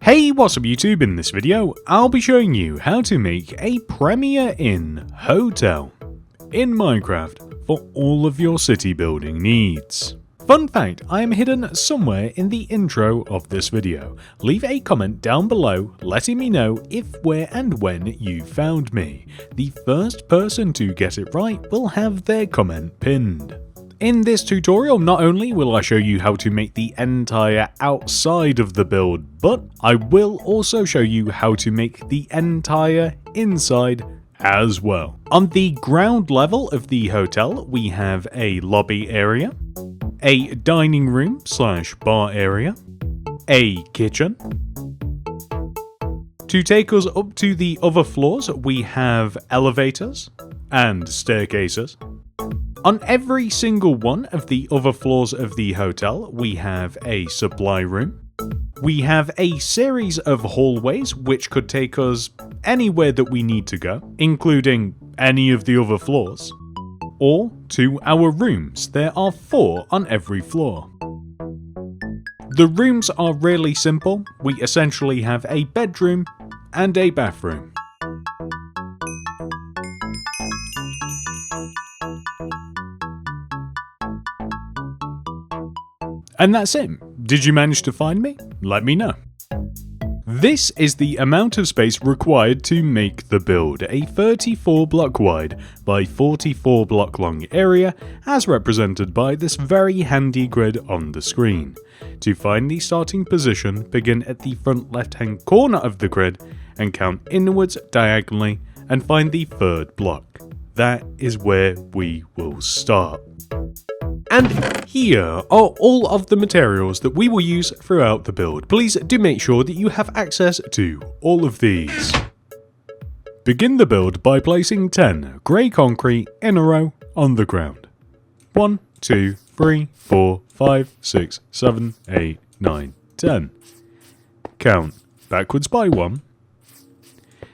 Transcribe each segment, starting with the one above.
Hey, what's up YouTube? In this video, I'll be showing you how to make a Premier Inn hotel in Minecraft for all of your city building needs. Fun fact, I am hidden somewhere in the intro of this video. Leave a comment down below letting me know if, where and when you found me. The first person to get it right will have their comment pinned. In this tutorial, not only will I show you how to make the entire outside of the build, but I will also show you how to make the entire inside as well. On the ground level of the hotel, we have a lobby area, a dining room / bar area, a kitchen. To take us up to the other floors, we have elevators and staircases. On every single one of the other floors of the hotel, we have a supply room. We have a series of hallways which could take us anywhere that we need to go, including any of the other floors, or to our rooms. There are 4 on every floor. The rooms are really simple. We essentially have a bedroom and a bathroom. And that's it. Did you manage to find me? Let me know. This is the amount of space required to make the build, a 34 block wide by 44 block long area as represented by this very handy grid on the screen. To find the starting position, begin at the front left hand corner of the grid and count inwards diagonally and find the 3rd block. That is where we will start. And here are all of the materials that we will use throughout the build. Please do make sure that you have access to all of these. Begin the build by placing 10 grey concrete in a row on the ground. 1, 2, 3, 4, 5, 6, 7, 8, 9, 10. Count backwards by 1.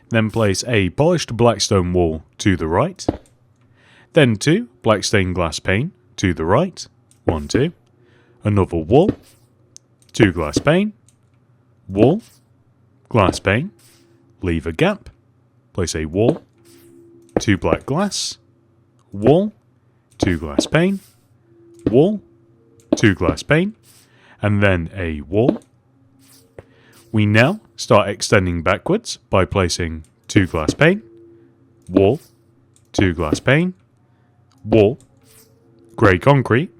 Then place a polished black stone wall to the right. Then 2 black stained glass pane to the right, 1, 2, another wall, 2 glass pane, wall, glass pane, leave a gap, place a wall, 2 black glass, wall, 2 glass pane, wall, 2 glass pane, and then a wall. We now start extending backwards by placing 2 glass pane, wall, 2 glass pane, wall, grey concrete.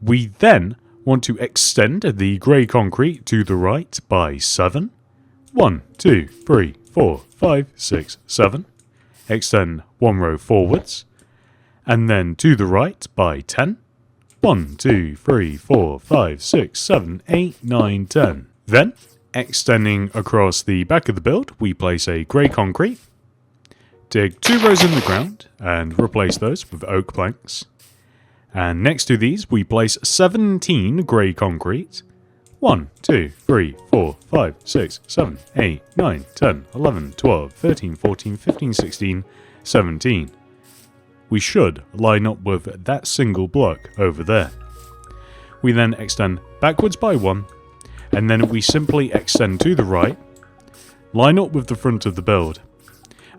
We then want to extend the grey concrete to the right by 7. 1, 2, 3, 4, 5, 6, 7. Extend 1 row forwards. And then to the right by 10. 1, 2, 3, 4, 5, 6, 7, 8, 9, 10. Then, extending across the back of the build, we place a grey concrete. Dig 2 rows in the ground and replace those with oak planks. And next to these, we place 17 grey concrete. 1, 2, 3, 4, 5, 6, 7, 8, 9, 10, 11, 12, 13, 14, 15, 16, 17. We should line up with that single block over there. We then extend backwards by 1, and then we simply extend to the right, line up with the front of the build,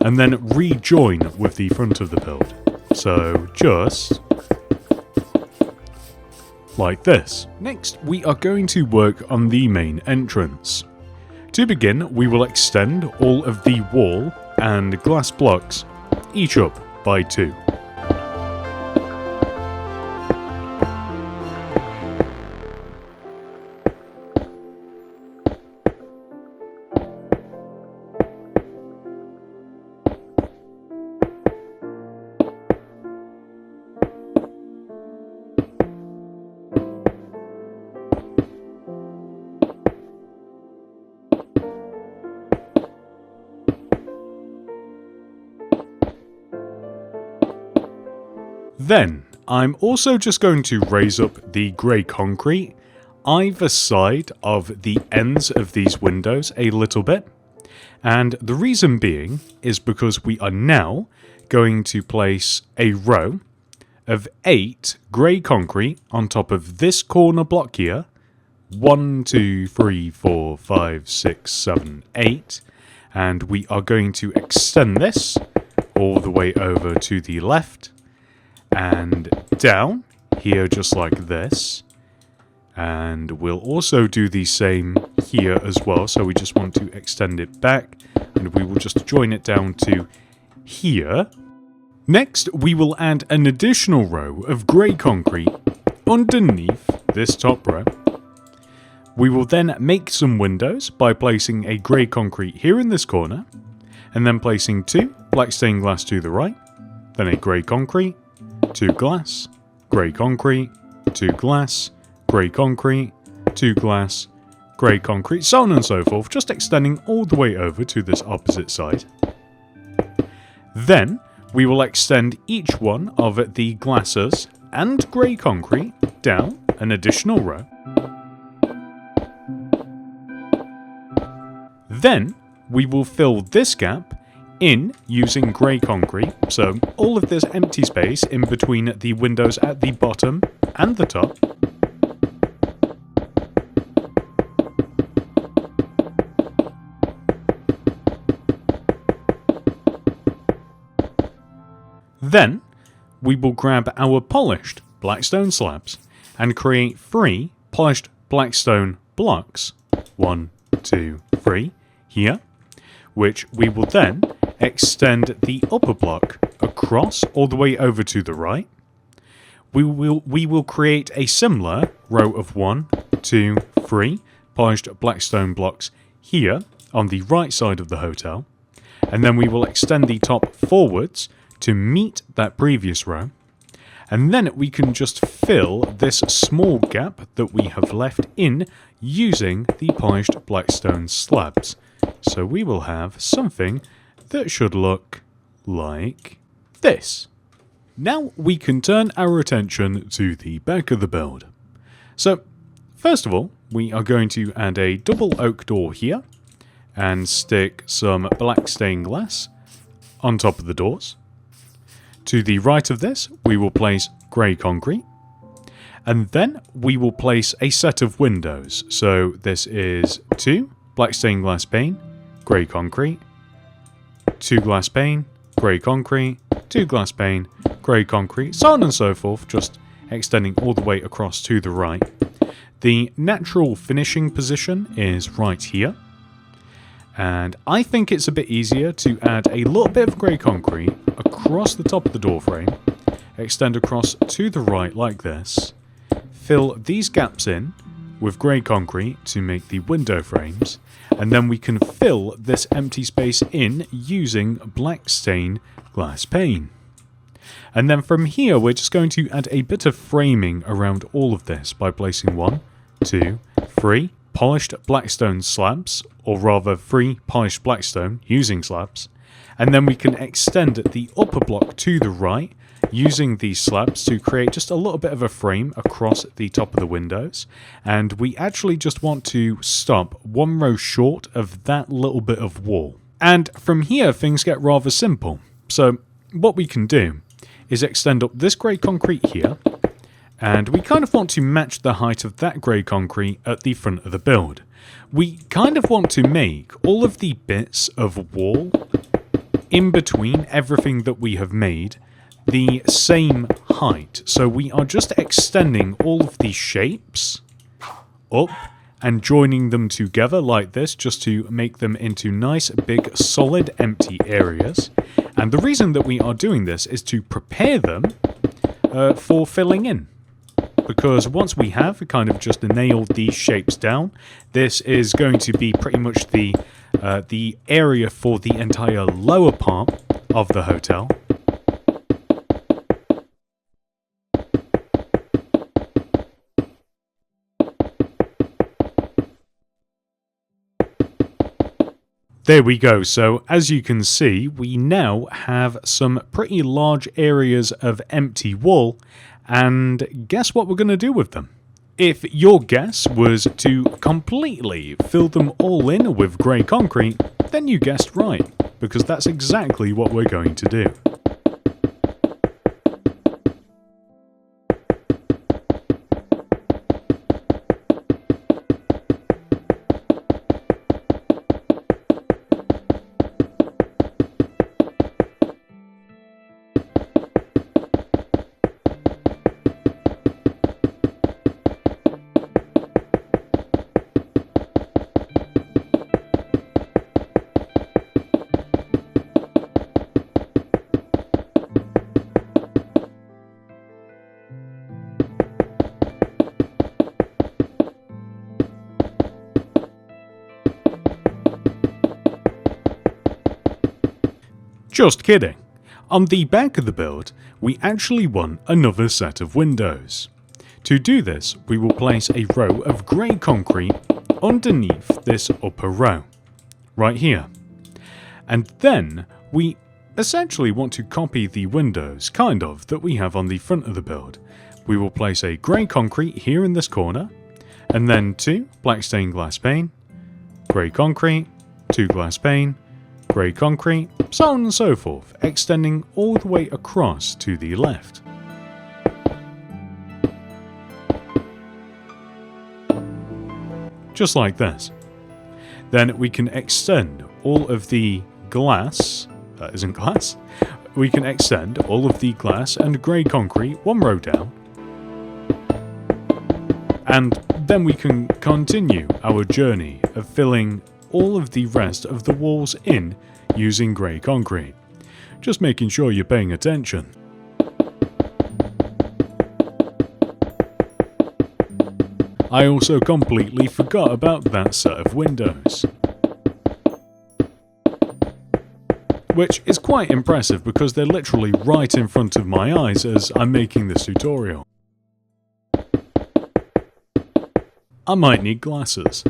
and then rejoin with the front of the build. So just like this. Next, we are going to work on the main entrance. To begin, we will extend all of the wall and glass blocks, each up by 2. Then, I'm also just going to raise up the grey concrete either side of the ends of these windows a little bit. And the reason being is because we are now going to place a row of 8 grey concrete on top of this corner block here, 1, 2, 3, 4, 5, 6, 7, 8. And we are going to extend this all the way over to the left and down here just like this. And we'll also do the same here as well. So we just want to extend it back and we will just join it down to here. Next, we will add an additional row of grey concrete underneath this top row. We will then make some windows by placing a grey concrete here in this corner, and then placing 2 black stained glass to the right, then a grey concrete, 2 glass, grey concrete, 2 glass, grey concrete, 2 glass, grey concrete, so on and so forth, just extending all the way over to this opposite side. Then, we will extend each one of the glasses and grey concrete down an additional row. Then, we will fill this gap in using grey concrete, so all of this empty space in between the windows at the bottom and the top. Then, we will grab our polished blackstone slabs and create 3 polished blackstone blocks, 1, 2, 3, here, which we will then extend the upper block across all the way over to the right. We will create a similar row of 1, 2, 3 polished blackstone blocks here on the right side of the hotel, and then we will extend the top forwards to meet that previous row, and then we can just fill this small gap that we have left in using the polished blackstone slabs. So we will have something that should look like this. Now we can turn our attention to the back of the build. So first of all, we are going to add a double oak door here and stick some black stained glass on top of the doors. To the right of this, we will place grey concrete, and then we will place a set of windows. So this is 2 black stained glass pane, grey concrete, 2 glass pane, grey concrete, 2 glass pane, grey concrete, so on and so forth, just extending all the way across to the right. The natural finishing position is right here. And I think it's a bit easier to add a little bit of grey concrete across the top of the door frame, extend across to the right like this, fill these gaps in with grey concrete to make the window frames, and then we can fill this empty space in using black stained glass pane. And then from here we're just going to add a bit of framing around all of this by placing 1, 2, 3 polished blackstone slabs, or rather 3 polished blackstone using slabs, and then we can extend the upper block to the right using these slabs to create just a little bit of a frame across the top of the windows. And we actually just want to stop 1 row short of that little bit of wall. And from here things get rather simple. So what we can do is extend up this grey concrete here, and we kind of want to match the height of that grey concrete at the front of the build. We kind of want to make all of the bits of wall in between everything that we have made the same height. So we are just extending all of these shapes up and joining them together like this, just to make them into nice, big, solid, empty areas. And the reason that we are doing this is to prepare them for filling in. Because once we have kind of just nailed these shapes down, this is going to be pretty much the area for the entire lower part of the hotel. There we go. So as you can see, we now have some pretty large areas of empty wall. And guess what we're going to do with them? If your guess was to completely fill them all in with grey concrete, then you guessed right, because that's exactly what we're going to do. Just kidding. On the back of the build, we actually want another set of windows. To do this, we will place a row of grey concrete underneath this upper row, right here. And then we essentially want to copy the windows, kind of, that we have on the front of the build. We will place a grey concrete here in this corner, and then 2 black stained glass pane, grey concrete, 2 glass pane, grey concrete, so on and so forth, extending all the way across to the left. Just like this. Then we can extend all of the glass, that isn't glass, we can extend all of the glass and grey concrete one row down, and then we can continue our journey of filling all of the rest of the walls in using grey concrete. Just making sure you're paying attention. I also completely forgot about that set of windows. Which is quite impressive because they're literally right in front of my eyes as I'm making this tutorial. I might need glasses.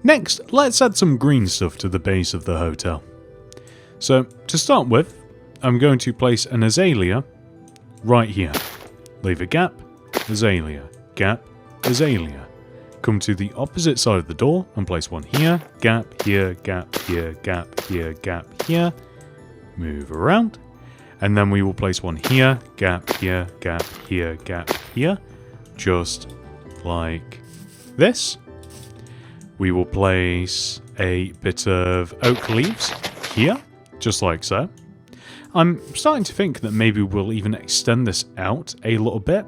Next, let's add some green stuff to the base of the hotel. So, to start with, I'm going to place an azalea right here. Leave a gap, azalea, gap, azalea. Come to the opposite side of the door and place one here, gap here, gap here, gap here, gap here. Move around. And then we will place one here, gap here, gap here, gap here. Just like this. We will place a bit of oak leaves here, just like so. I'm starting to think that maybe we'll even extend this out a little bit.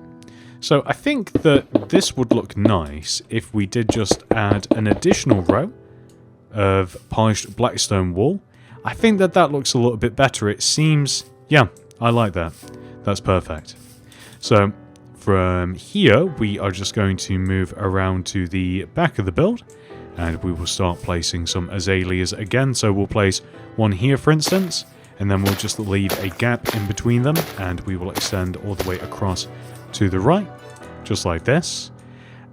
So I think that this would look nice if we did just add an additional row of polished blackstone wall. I think that that looks a little bit better. It seems, yeah, I like that. That's perfect. So from here, we are just going to move around to the back of the build. And we will start placing some azaleas again. So we'll place one here, for instance, and then we'll just leave a gap in between them, and we will extend all the way across to the right, just like this.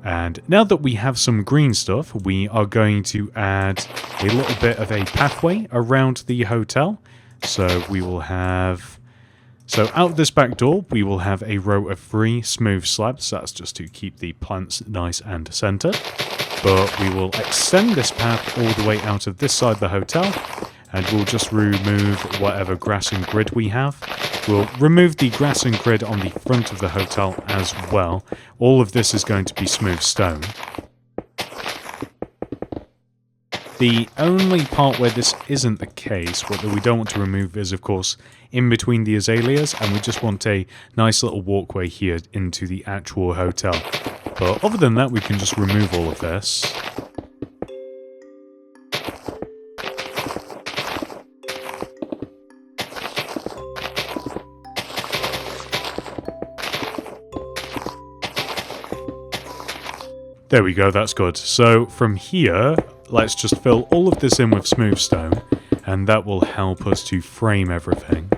And now that we have some green stuff, we are going to add a little bit of a pathway around the hotel. So we will have... So out this back door, we will have a row of 3 smooth slabs. That's just to keep the plants nice and centered. But we will extend this path all the way out of this side of the hotel, and we'll just remove whatever grass and grid we have. We'll remove the grass and grid on the front of the hotel as well. All of this is going to be smooth stone. The only part where this isn't the case, what we don't want to remove is, of course, in between the azaleas, and we just want a nice little walkway here into the actual hotel. But other than that, we can just remove all of this. There we go, that's good. So from here, let's just fill all of this in with smooth stone, and that will help us to frame everything.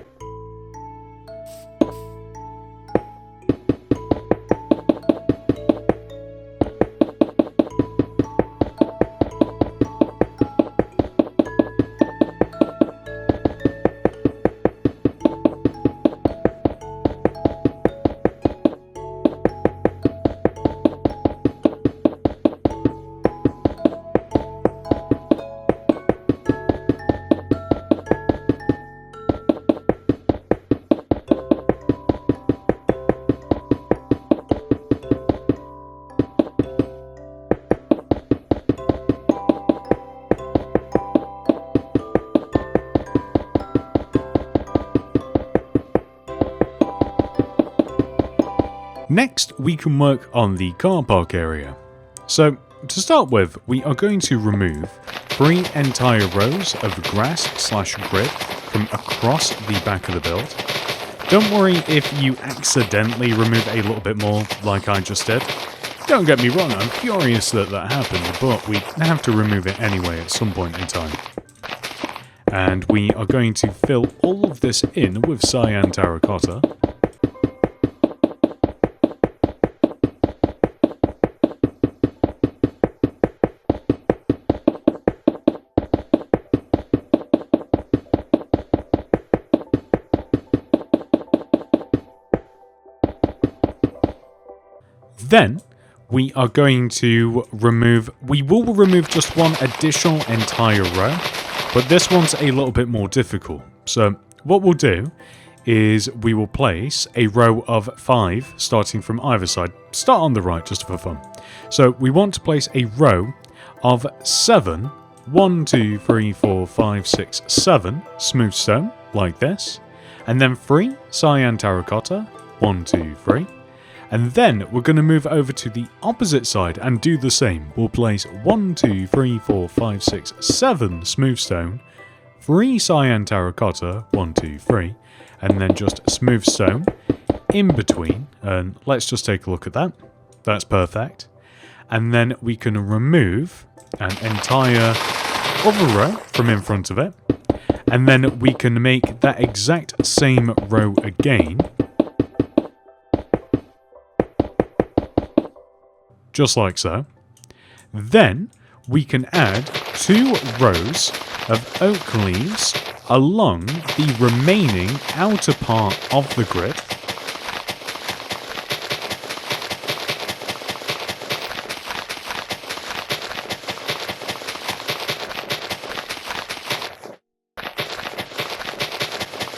Next, we can work on the car park area. So, to start with, we are going to remove 3 entire rows of grass/grid from across the back of the build. Don't worry if you accidentally remove a little bit more like I just did. Don't get me wrong, I'm furious that that happened, but we have to remove it anyway at some point in time. And we are going to fill all of this in with cyan terracotta. Then, we are going to we will remove just one additional entire row, but this one's a little bit more difficult. So, what we'll do is we will place a row of 5 starting from either side. Start on the right just for fun. So, we want to place a row of 7, 1, 2, 3, 4, 5, 6, 7 smooth stone, like this, and then 3 cyan terracotta, 1, 2, 3. And then we're going to move over to the opposite side and do the same. We'll place 1, 2, 3, 4, 5, 6, 7 smooth stone, 3 cyan terracotta, 1, 2, 3, and then just smooth stone in between. And let's just take a look at that. That's perfect. And then we can remove an entire other row from in front of it. And then we can make that exact same row again. Just like so. Then we can add 2 rows of oak leaves along the remaining outer part of the grid.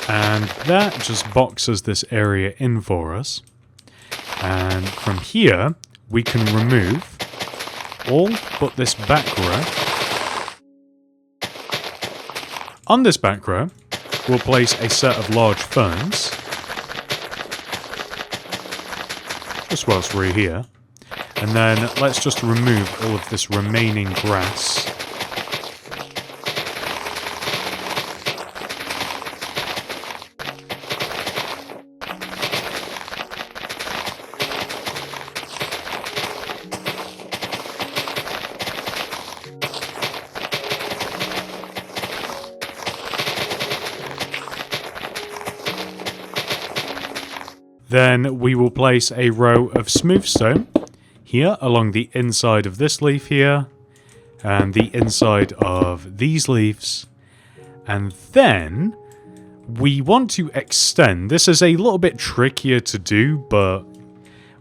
And that just boxes this area in for us. And from here, we can remove all but this back row. On this back row, we'll place a set of large ferns, just whilst we're here. And then let's just remove all of this remaining grass. Then we will place a row of smooth stone here along the inside of this leaf here and the inside of these leaves. And then we want to extend. This is a little bit trickier to do, but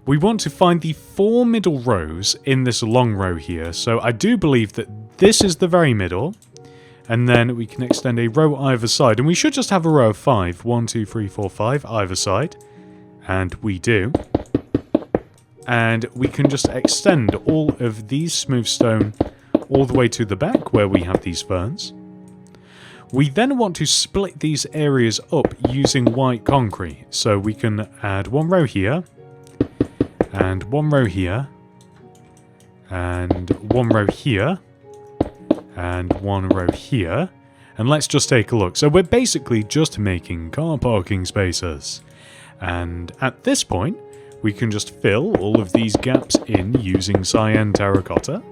we want to find the 4 middle rows in this long row here. So I do believe that this is the very middle. And then we can extend a row either side. And we should just have a row of 5. 1, 2, 3, 4, 5 either side. And we do. And we can just extend all of these smooth stone all the way to the back where we have these ferns. We then want to split these areas up using white concrete. So we can add 1 row here, and 1 row here, and 1 row here, and 1 row here. And let's just take a look. So we're basically just making car parking spaces. And at this point, we can just fill all of these gaps in using cyan terracotta.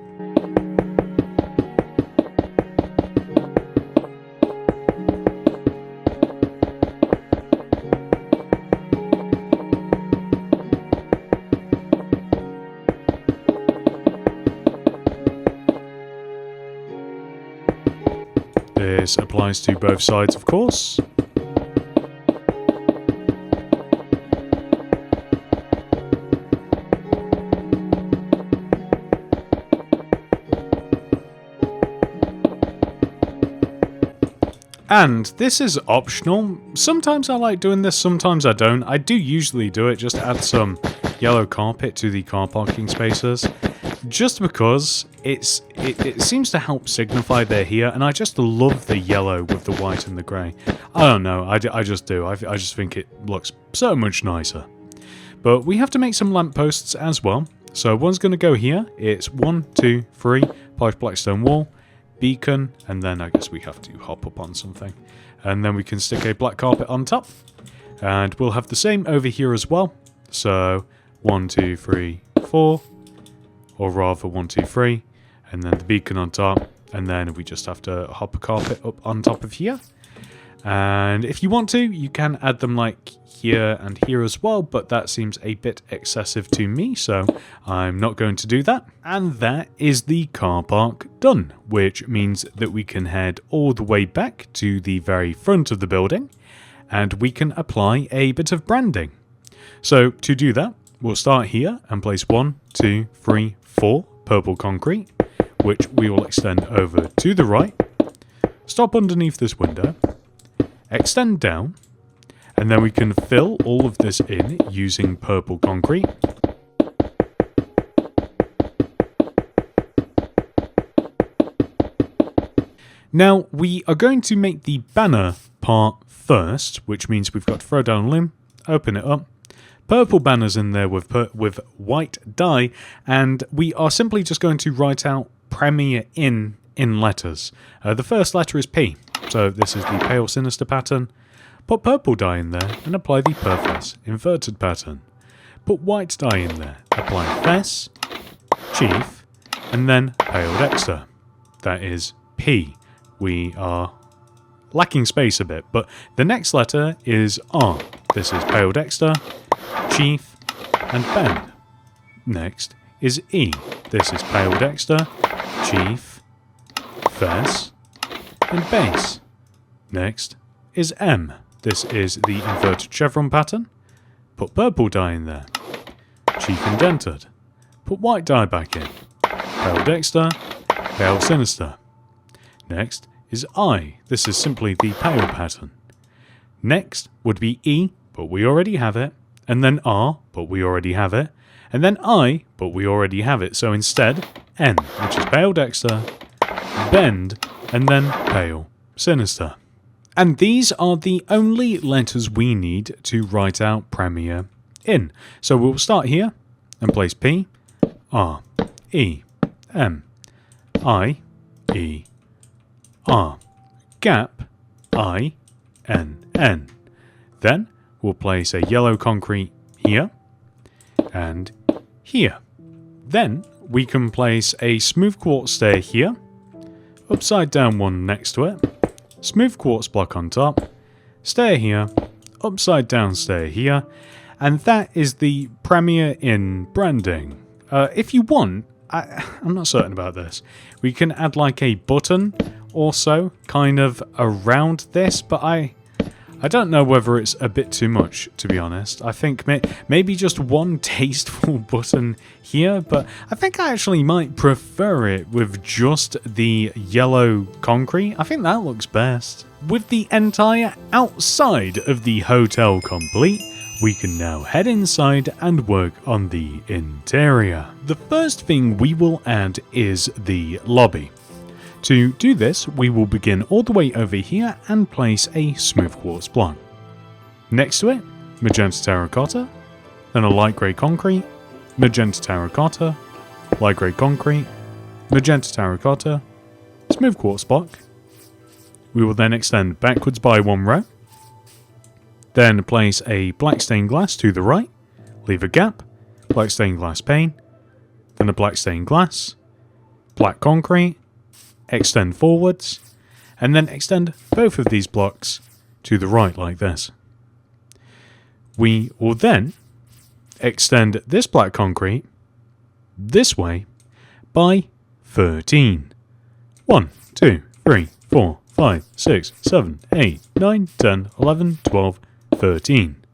This applies to both sides, of course. And this is optional. Sometimes I like doing this, sometimes I don't. I do usually do it, just add some yellow carpet to the car parking spaces. Just because it seems to help signify they're here, and I just love the yellow with the white and the grey. I don't know, I just do. I just think it looks so much nicer. But we have to make some lampposts as well. So one's going to go here. It's 1, 2, 3, polished blackstone wall, beacon, and then I guess we have to hop up on something. And then we can stick a black carpet on top. And we'll have the same over here as well. So 1, 2, 3, 4, or rather 1, 2, 3, and then the beacon on top. And then we just have to hop a carpet up on top of here. And if you want to, you can add them like here and here as well, but that seems a bit excessive to me, so I'm not going to do that. And that is the car park done, which means that we can head all the way back to the very front of the building, and we can apply a bit of branding. So to do that, we'll start here and place 1, 2, 3, 4 purple concrete, which we will extend over to the right, stop underneath this window, extend down, and then we can fill all of this in using purple concrete. Now, we are going to make the banner part first, which means we've got to throw down a loom, open it up, purple banners in there with white dye, and we are simply just going to write out Premier in letters. The first letter is P, so this is the pale sinister pattern. Put purple dye in there and apply the Perfess inverted pattern. Put white dye in there, apply Fess, Chief, and then Pale Dexter. That is P. We are lacking space a bit, but the next letter is R. This is Pale Dexter, Chief, and Bend. Next is E. This is Pale Dexter, Chief, Fess, and Base. Next is M. This is the inverted chevron pattern. Put purple dye in there. Chief indented. Put white dye back in. Pale Dexter, Pale Sinister. Next is I. This is simply the pale pattern. Next would be E, but we already have it. And then R, but we already have it. And then I, but we already have it. So instead, N, which is Pale Dexter, Bend, and then Pale Sinister. And these are the only letters we need to write out Premier in. So we'll start here and place P, R, E, M, I, E, R, gap, I, N, N. Then we'll place a yellow concrete here and here. Then we can place a smooth quartz stair here, upside down one next to it, smooth quartz block on top, stair here, upside down stair here, and that is the Premier in branding. If you want, I'm not certain about this, we can add like a button also kind of around this, but I don't know whether it's a bit too much, to be honest. I think maybe just one tasteful button here, but I think I actually might prefer it with just the yellow concrete. I think that looks best. With the entire outside of the hotel complete, we can now head inside and work on the interior. The first thing we will add is the lobby. To do this, we will begin all the way over here and place a smooth quartz block. Next to it, magenta terracotta, then a light grey concrete, magenta terracotta, light grey concrete, magenta terracotta, smooth quartz block. We will then extend backwards by one row, then place a black stained glass to the right, leave a gap, black stained glass pane, then a black stained glass, black concrete, extend forwards, and then extend both of these blocks to the right like this. We will then extend this black concrete this way by 13. 1, 2, 3, 4, 5, 6, 7, 8, 9, 10, 11, 12, 13.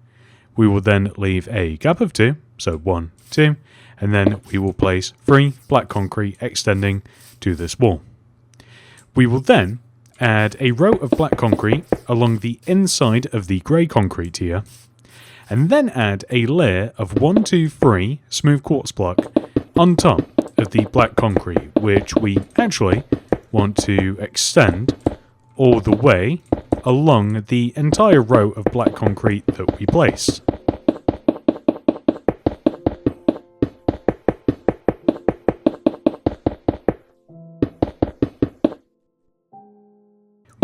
We will then leave a gap of 2, so 1, 2, and then we will place 3 black concrete extending to this wall. We will then add a row of black concrete along the inside of the grey concrete here, and then add a layer of 1, 2, 3 smooth quartz block on top of the black concrete, which we actually want to extend all the way along the entire row of black concrete that we placed.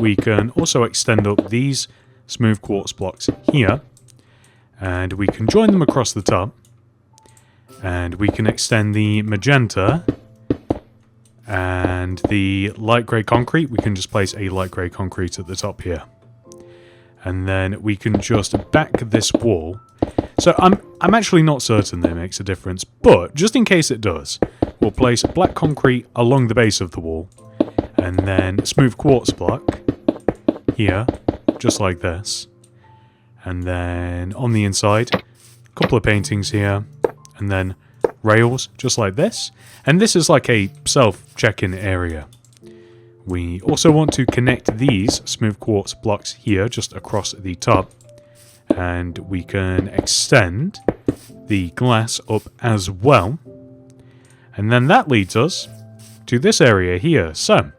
we can also extend up these smooth quartz blocks here, and we can join them across the top, and we can extend the magenta and the light grey concrete. We can just place a light grey concrete at the top here, and then we can just back this wall. So I'm actually not certain that it makes a difference, but just in case it does, we'll place black concrete along the base of the wall, and then smooth quartz block here, just like this. And then on the inside, a couple of paintings here, and then rails, just like this. And this is like a self-check-in area. We also want to connect these smooth quartz blocks here, just across the top. And we can extend the glass up as well. And then that leads us to this area here. So,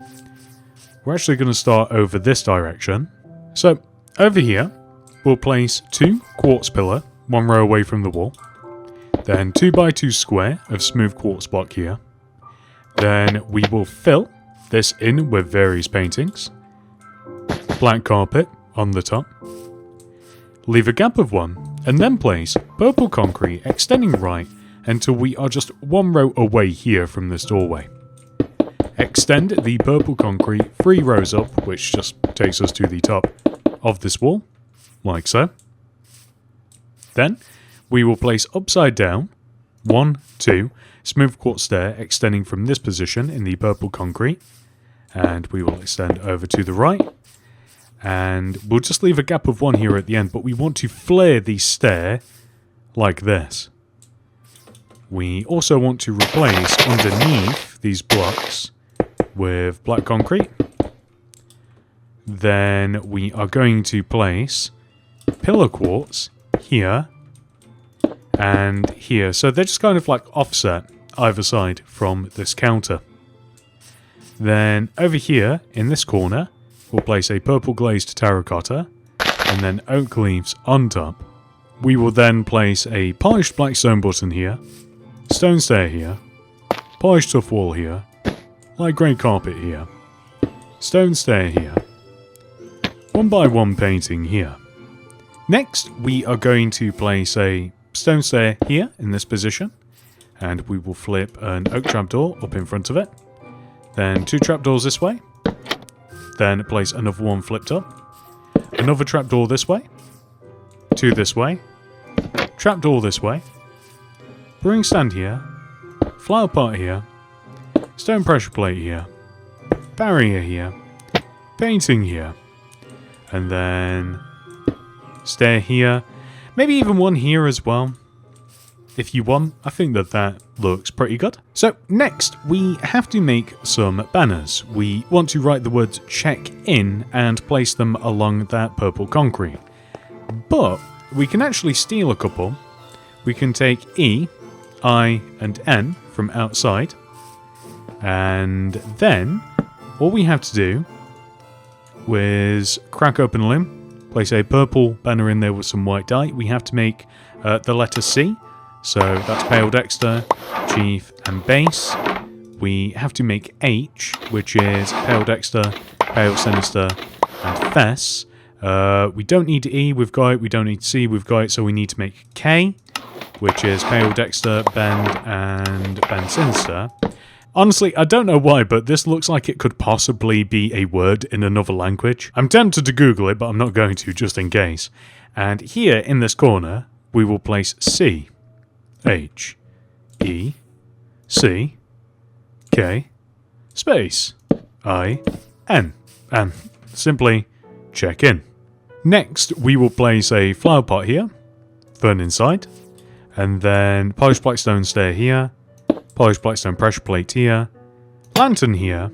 we're actually going to start over this direction. So, over here, we'll place 2 quartz pillar, 1 row away from the wall. Then 2x2 square of smooth quartz block here. Then we will fill this in with various paintings. Black carpet on the top. Leave a gap of 1, and then place purple concrete extending right until we are just 1 row away here from this doorway. Extend the purple concrete 3 rows up, which just takes us to the top of this wall, like so. Then we will place upside down 1, 2 smooth quartz stair extending from this position in the purple concrete, and we will extend over to the right, and we'll just leave a gap of 1 here at the end, but we want to flare the stair like this. We also want to replace underneath these blocks with black concrete. Then we are going to place pillar quartz here and here. So they're just kind of like offset either side from this counter. Then over here in this corner, we'll place a purple glazed terracotta and then oak leaves on top. We will then place a polished black stone button here, stone stair here, polished tough wall here, light grey carpet here, stone stair here, 1x1 painting here. Next, we are going to place a stone stair here in this position, and we will flip an oak trapdoor up in front of it. Then 2 trapdoors this way. Then place another one flipped up. Another trapdoor this way. 2 this way. Trapdoor this way. Brewing stand here. Flower pot here. Stone pressure plate here. Barrier here. Painting here. And then stair here. Maybe even one here as well, if you want. I think that looks pretty good. So next, we have to make some banners. We want to write the words check in and place them along that purple concrete. But we can actually steal a couple. We can take E, I, and N from outside. And then all we have to do is crack open a limb. Place a purple banner in there with some white dye. We have to make the letter C. So that's Pale Dexter, Chief, and Base. We have to make H, which is Pale Dexter, Pale Sinister, and Fess. We don't need E, we've got it. We don't need C, we've got it. So we need to make K, which is Pale Dexter, Bend, and Bend Sinister. Honestly, I don't know why, but this looks like it could possibly be a word in another language. I'm tempted to Google it, but I'm not going to, just in case. And here, in this corner, we will place C, H, E, C, K, space, I, N, and simply check in. Next, we will place a flower pot here, fern inside, and then polished black stone stair here, polished blackstone pressure plate here, lantern here.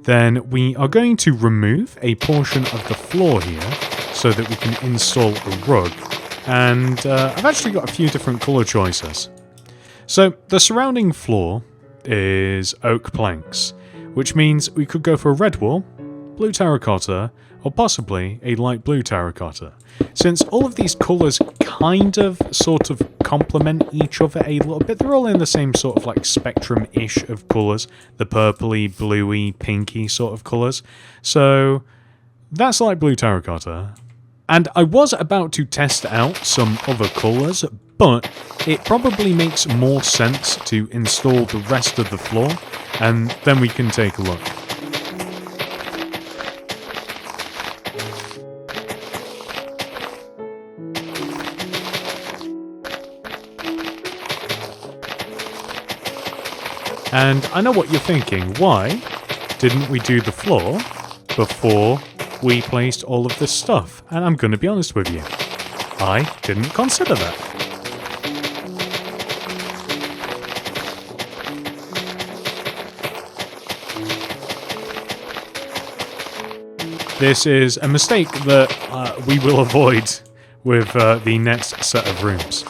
Then we are going to remove a portion of the floor here so that we can install a rug. And I've actually got a few different colour choices. So the surrounding floor is oak planks, which means we could go for a red wall, blue terracotta, or possibly a light blue terracotta. Since all of these colours kind of sort of complement each other a little bit, they're all in the same sort of like spectrum-ish of colours, the purpley, bluey, pinky sort of colours. So that's light blue terracotta. And I was about to test out some other colours, but it probably makes more sense to install the rest of the floor, and then we can take a look. And I know what you're thinking, why didn't we do the floor before we placed all of this stuff? And I'm going to be honest with you, I didn't consider that. This is a mistake that we will avoid with the next set of rooms.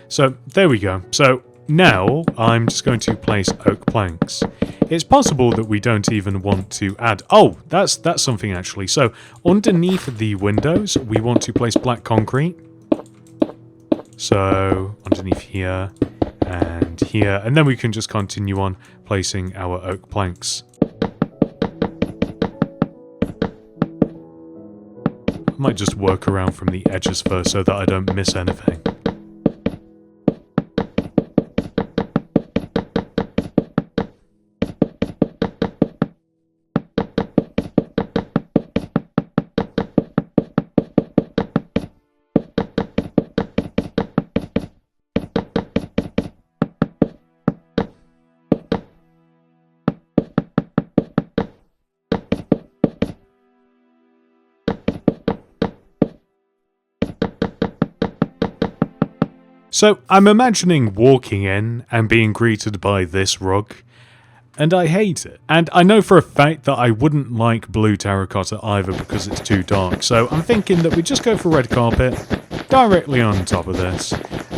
So there we go. So now I'm just going to place oak planks. It's possible that we don't even want to add... Oh, that's something actually. So underneath the windows, we want to place black concrete. So underneath here and here. And then we can just continue on placing our oak planks. I might just work around from the edges first so that I don't miss anything. So I'm imagining walking in and being greeted by this rug, and I hate it. And I know for a fact that I wouldn't like blue terracotta either because it's too dark, so I'm thinking that we just go for red carpet directly on top of this,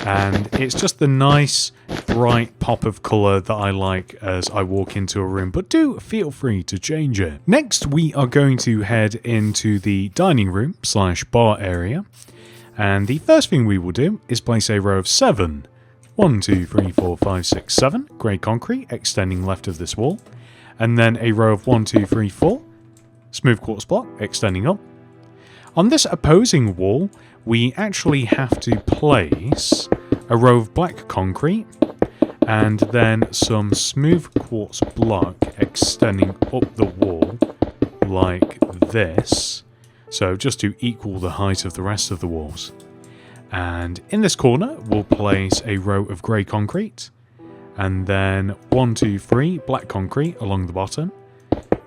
and it's just the nice bright pop of colour that I like as I walk into a room, but do feel free to change it. Next we are going to head into the dining room / bar area. And the first thing we will do is place a row of 7, 1, 2, 3, 4, 5, 6, 7 grey concrete extending left of this wall, and then a row of 1, 2, 3, 4 smooth quartz block extending up. On this opposing wall, we actually have to place a row of black concrete and then some smooth quartz block extending up the wall like this. So just to equal the height of the rest of the walls. And in this corner, we'll place a row of grey concrete. And then 1, 2, 3 black concrete along the bottom.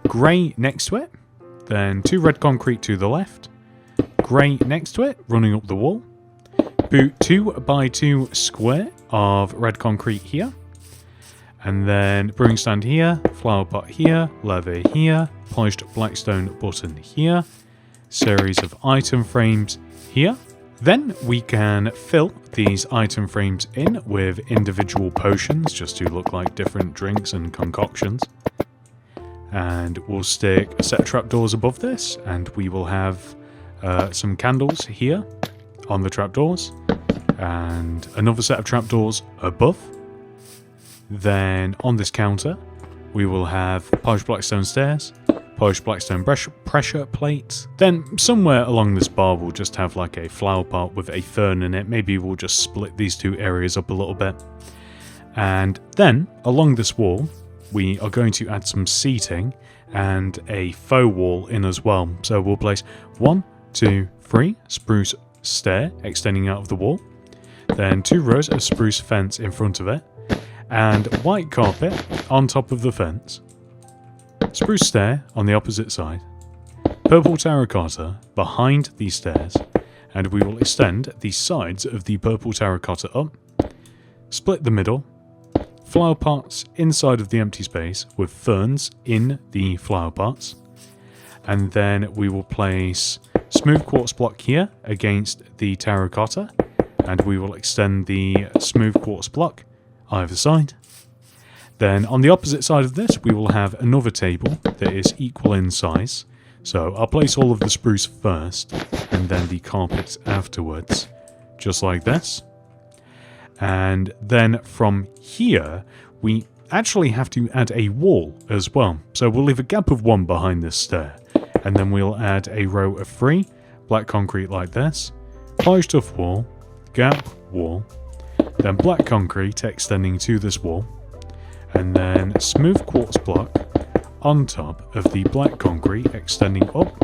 Grey next to it. Then 2 red concrete to the left. Grey next to it, running up the wall. 2 by 2 square of red concrete here. And then brewing stand here, flower pot here, lever here, polished blackstone button here. Series of item frames here. Then we can fill these item frames in with individual potions just to look like different drinks and concoctions. And we'll stick a set of trapdoors above this, and we will have some candles here on the trapdoors and another set of trapdoors above. Then on this counter we will have polished blackstone stairs, polished blackstone pressure plates. Then somewhere along this bar we'll just have like a flower pot with a fern in it. Maybe we'll just split these two areas up a little bit. And then along this wall we are going to add some seating and a faux wall in as well. So we'll place 1, 2, 3 spruce stair extending out of the wall. Then 2 rows of spruce fence in front of it. And white carpet on top of the fence. Spruce stair on the opposite side, purple terracotta behind these stairs, and we will extend the sides of the purple terracotta up, split the middle, flower pots inside of the empty space with ferns in the flower pots, and then we will place smooth quartz block here against the terracotta, and we will extend the smooth quartz block either side. Then on the opposite side of this, we will have another table that is equal in size. So I'll place all of the spruce first and then the carpets afterwards, just like this. And then from here, we actually have to add a wall as well. So we'll leave a gap of 1 behind this stair. And then we'll add a row of 3 black concrete like this, polished off wall, gap, wall, then black concrete extending to this wall, and then smooth quartz block on top of the black concrete extending up.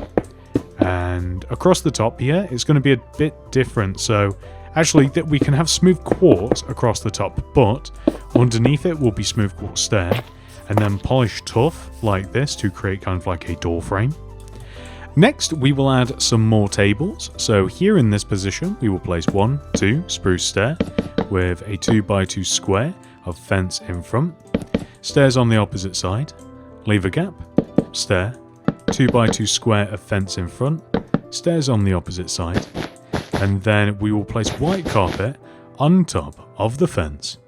And across the top here, it's going to be a bit different. So actually, that we can have smooth quartz across the top, but underneath it will be smooth quartz stair, and then polished tuff like this to create kind of like a door frame. Next, we will add some more tables. So here in this position, we will place 1, 2 spruce stair with a 2x2 square of fence in front, stairs on the opposite side, leave a gap, stair, 2x2 square of fence in front, stairs on the opposite side, and then we will place white carpet on top of the fence.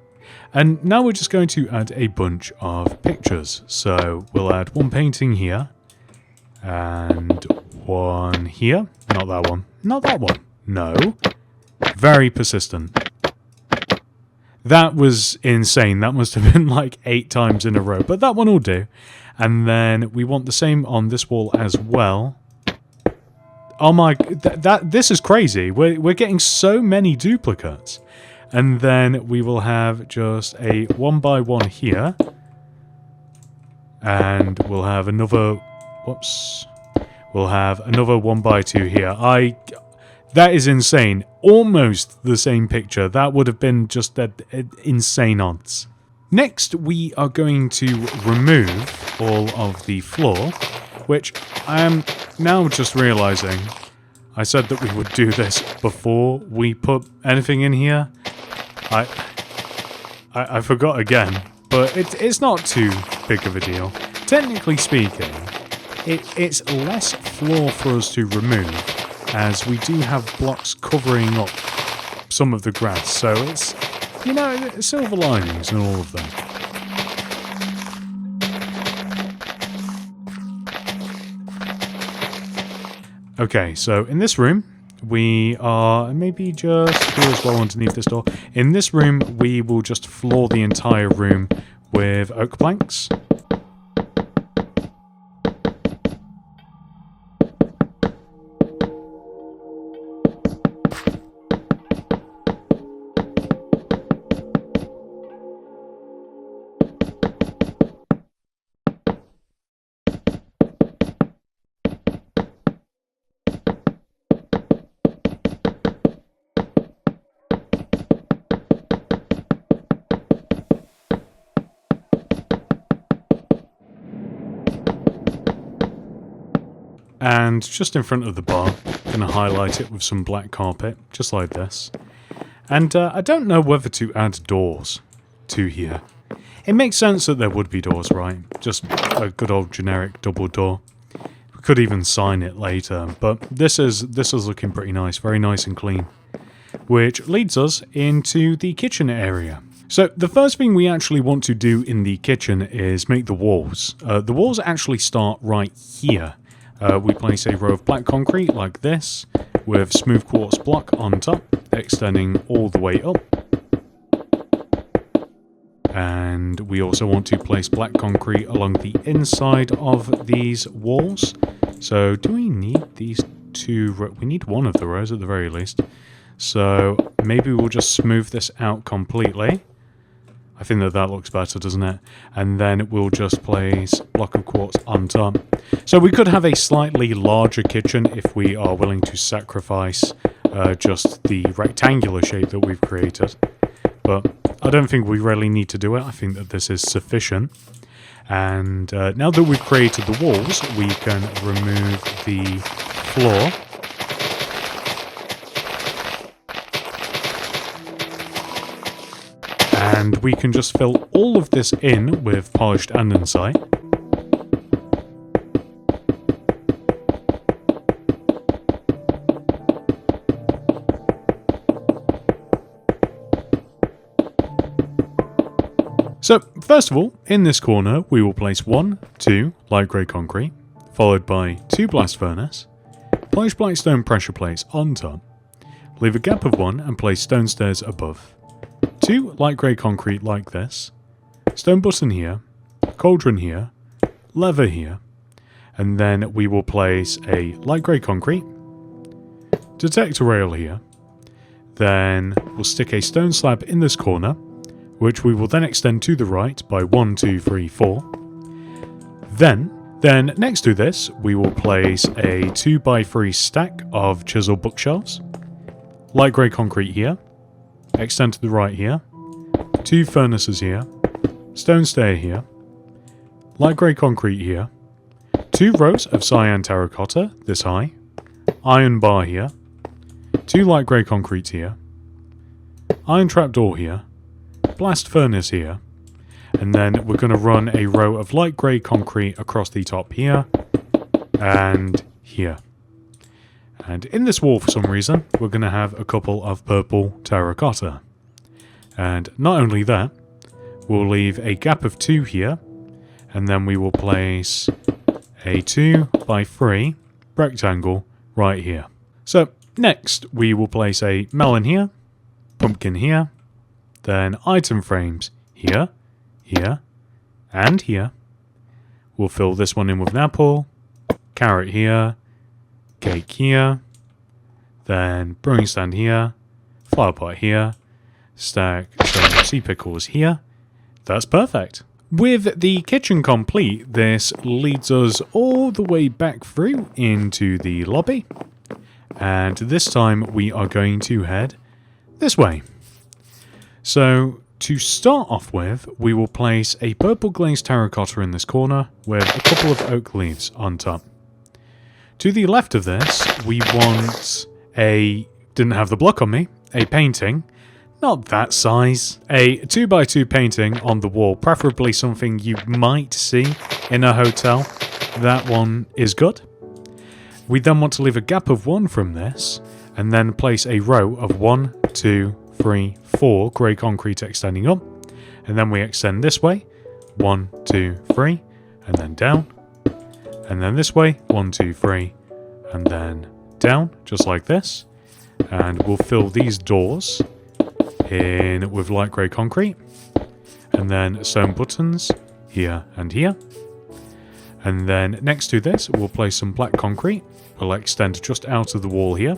And now we're just going to add a bunch of pictures. So we'll add 1 painting here, and 1 here. Not that one. Not that one. No. Very persistent. That was insane. That must have been like 8 times in a row. But that one will do. And then we want the same on this wall as well. Oh my... This is crazy. We're getting so many duplicates. And then we will have just a 1x1 here. And we'll have another... Whoops. We'll have another 1x2 here. That is insane. Almost the same picture. That would have been just insane odds. Next, we are going to remove all of the floor, which I am now just realizing. I said that we would do this before we put anything in here. I forgot again, but it's not too big of a deal. Technically speaking, it's less floor for us to remove, as we do have blocks covering up some of the grass, so it's, you know, silver linings and all of that. Okay, so in this room, we are maybe just here as well underneath this door. In this room, we will just floor the entire room with oak planks. And just in front of the bar, I'm going to highlight it with some black carpet, just like this. And I don't know whether to add doors to here. It makes sense that there would be doors, right? Just a good old generic double door. We could even sign it later, but this is looking pretty nice, very nice and clean. Which leads us into the kitchen area. So the first thing we actually want to do in the kitchen is make the walls. The walls actually start right here. We place a row of black concrete like this, with smooth quartz block on top, extending all the way up. And we also want to place black concrete along the inside of these walls. So do we need these 2 we need 1 of the rows at the very least. So maybe we'll just smooth this out completely. I think that looks better, doesn't it? And then we'll just place block of quartz on top. So we could have a slightly larger kitchen if we are willing to sacrifice just the rectangular shape that we've created. But I don't think we really need to do it. I think that this is sufficient. And now that we've created the walls, we can remove the floor. And we can just fill all of this in with polished andesite. So, first of all, in this corner, we will place 1, 2 light grey concrete, followed by 2 blast furnace, polished black stone pressure plates on top, leave a gap of 1 and place stone stairs above. 2 light grey concrete like this, stone button here, cauldron here, lever here, And then we will place a light grey concrete, detector rail here. Then we'll stick a stone slab in this corner, which we will then extend to the right by 1, 2, 3, 4. Then next to this, we will place a 2x3 stack of chisel bookshelves. Light grey concrete here. Extend to the right here. 2 furnaces here. Stone stair here. Light grey concrete here. 2 rows of cyan terracotta, this high. Iron bar here. 2 light grey concrete here. Iron trapdoor here. Blast furnace here. And then we're going to run a row of light grey concrete across the top here. And here. And in this wall, for some reason, we're going to have a couple of purple terracotta. And not only that, we'll leave a gap of 2 here. And then we will place a 2x3 rectangle right here. So next, we will place a melon here, pumpkin here, then item frames here, here, and here. We'll fill this one in with an apple, carrot here, cake here, then brewing stand here, flower pot here, stack some sea pickles here. That's perfect. With the kitchen complete, this leads us all the way back through into the lobby. And this time we are going to head this way. So to start off with, we will place a purple glazed terracotta in this corner with a couple of oak leaves on top. To the left of this, we want didn't have the block on me, a painting. Not that size. A 2x2 painting on the wall, preferably something you might see in a hotel. That one is good. We then want to leave a gap of 1 from this, and then place a row of 1, 2, 3, 4 grey concrete extending up. And then we extend this way, 1, 2, 3, and then down. And then this way, 1, 2, 3, and then down, just like this. And we'll fill these doors in with light grey concrete, and then sewn buttons here and here. And then next to this, we'll place some black concrete. We'll extend just out of the wall here.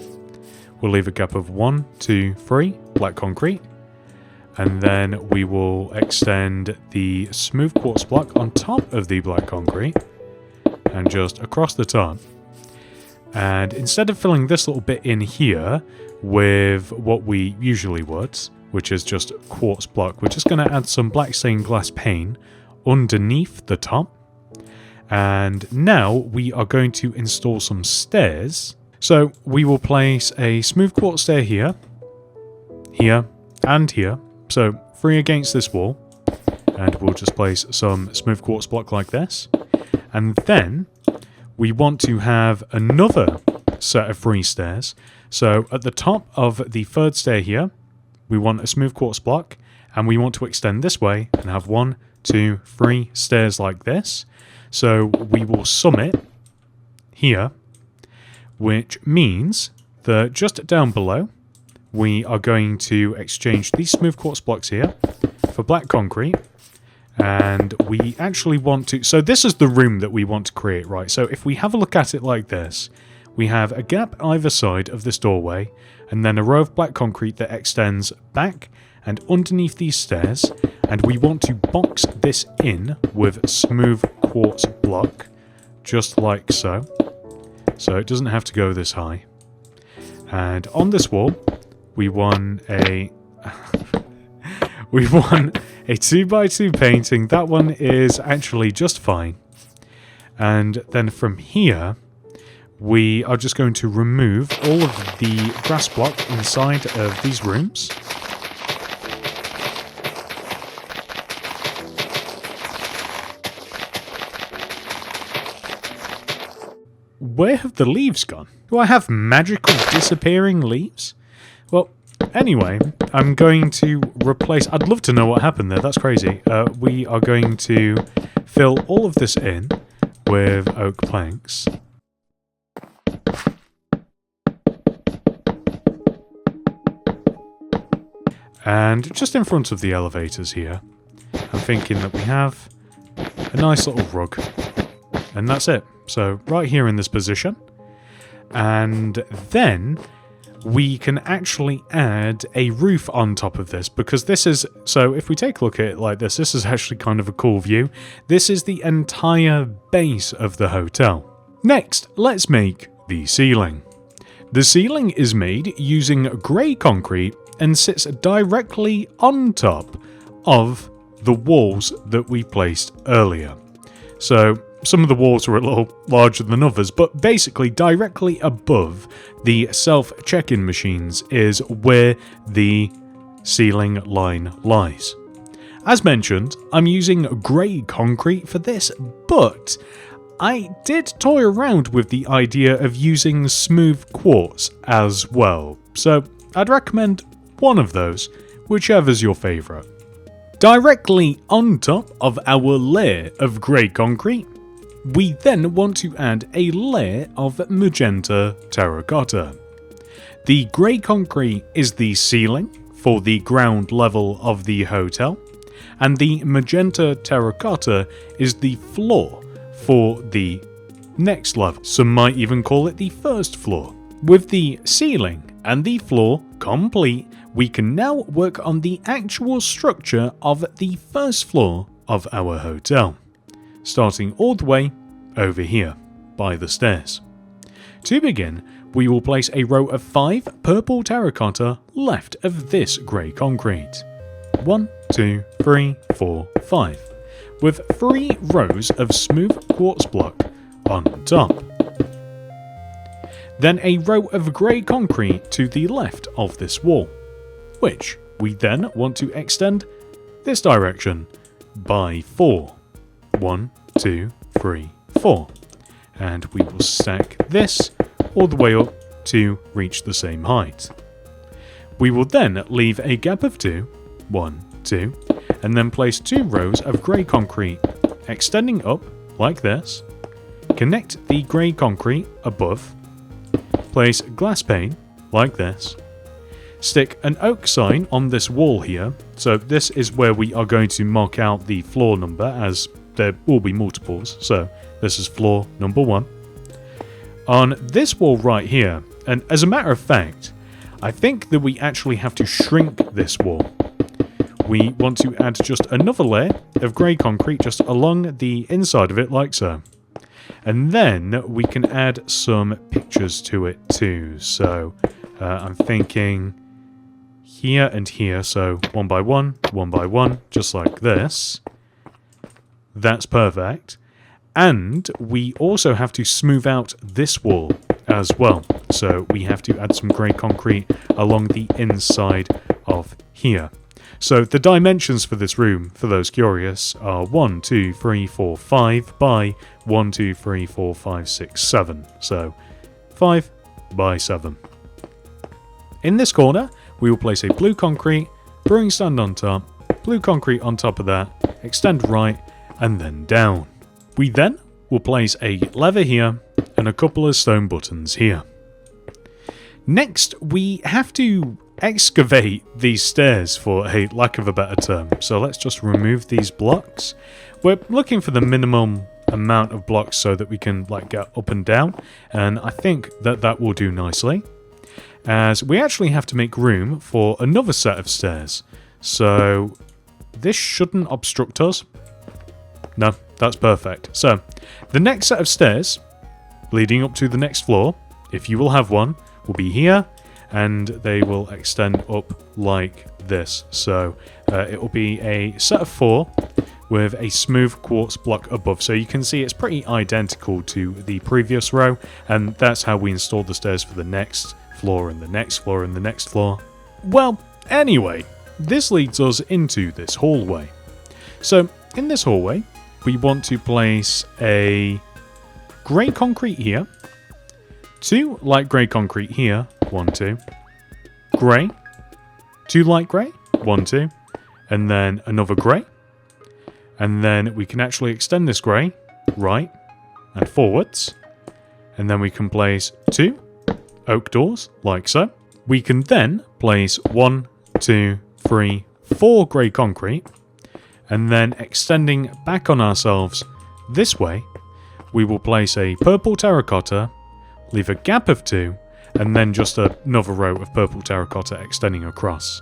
We'll leave a gap of 1, 2, 3 black concrete, and then we will extend the smooth quartz block on top of the black concrete and just across the top. And instead of filling this little bit in here with what we usually would, which is just quartz block, we're just going to add some black stained glass pane underneath the top. And now we are going to install some stairs. So we will place a smooth quartz stair here, here, and here. So 3 against this wall. And we'll just place some smooth quartz block like this. And then we want to have another set of 3 stairs. So at the top of the 3rd stair here, we want a smooth quartz block, and we want to extend this way and have 1, 2, 3 stairs like this. So we will summit here, which means that just down below, we are going to exchange these smooth quartz blocks here for black concrete. And we actually want to... So this is the room that we want to create, right? So if we have a look at it like this, we have a gap either side of this doorway, and then a row of black concrete that extends back and underneath these stairs, and we want to box this in with smooth quartz block, just like so. So it doesn't have to go this high. And on this wall, we want a... we want a 2x2 painting. That one is actually just fine. And then from here, we are just going to remove all of the grass block inside of these rooms. Where have the leaves gone? Do I have magical disappearing leaves? Well, anyway, I'm going to replace... I'd love to know what happened there. That's crazy. We are going to fill all of this in with oak planks. And just in front of the elevators here, I'm thinking that we have a nice little rug. And that's it. So right here in this position. And then we can actually add a roof on top of this, because this is, so if we take a look at it like this is actually kind of a cool view. This is the entire base of the hotel. Next, let's make the ceiling. The ceiling is made using grey concrete and sits directly on top of the walls that we placed earlier. So some of the walls are a little larger than others, but basically directly above the self-check-in machines is where the ceiling line lies. As mentioned, I'm using grey concrete for this, but I did toy around with the idea of using smooth quartz as well, so I'd recommend one of those, whichever's your favourite. Directly on top of our layer of grey concrete, we then want to add a layer of magenta terracotta. The grey concrete is the ceiling for the ground level of the hotel, and the magenta terracotta is the floor for the next level. Some might even call it the first floor. With the ceiling and the floor complete, we can now work on the actual structure of the first floor of our hotel, starting all the way over here by the stairs. To begin, we will place a row of 5 purple terracotta left of this grey concrete. 1, 2, 3, 4, 5, with 3 rows of smooth quartz block on top. Then a row of grey concrete to the left of this wall, which we then want to extend this direction by 4. 1, 2, 3, 4. And we will stack this all the way up to reach the same height. We will then leave a gap of 2, 1, 2, and then place 2 rows of grey concrete extending up like this. Connect the grey concrete above. Place glass pane like this. Stick an oak sign on this wall here, so this is where we are going to mark out the floor number, as there will be multiples, so this is floor number 1. On this wall right here, and as a matter of fact, I think that we actually have to shrink this wall. We want to add just another layer of grey concrete just along the inside of it like so. And then we can add some pictures to it too, so I'm thinking here and here, so 1 by 1, 1 by 1, just like this. That's perfect. And we also have to smooth out this wall as well. So we have to add some grey concrete along the inside of here. So the dimensions for this room, for those curious, are 1, 2, 3, 4, 5 by 1, 2, 3, 4, 5, 6, 7. So 5 by 7. In this corner, we will place a blue concrete, brewing stand on top, blue concrete on top of that, extend right, and then down. We then will place a lever here and a couple of stone buttons here. Next, we have to excavate these stairs, for a lack of a better term. So let's just remove these blocks. We're looking for the minimum amount of blocks so that we can get up and down, and I think that that will do nicely, as we actually have to make room for another set of stairs. So this shouldn't obstruct us. No, that's perfect. So the next set of stairs leading up to the next floor, if you will have one, will be here, and they will extend up like this. So it will be a set of 4 with a smooth quartz block above. So you can see it's pretty identical to the previous row, and that's how we install the stairs for the next floor and the next floor and the next floor. Well, anyway, this leads us into this hallway. So in this hallway, we want to place a grey concrete here, 2 light grey concrete here, 1, 2, grey, 2 light grey, 1, 2, and then another grey. And then we can actually extend this grey right and forwards, and then we can place 2 oak doors like so. We can then place 1, 2, 3, 4 grey concrete, and then extending back on ourselves this way, we will place a purple terracotta, leave a gap of 2, and then just another row of purple terracotta extending across.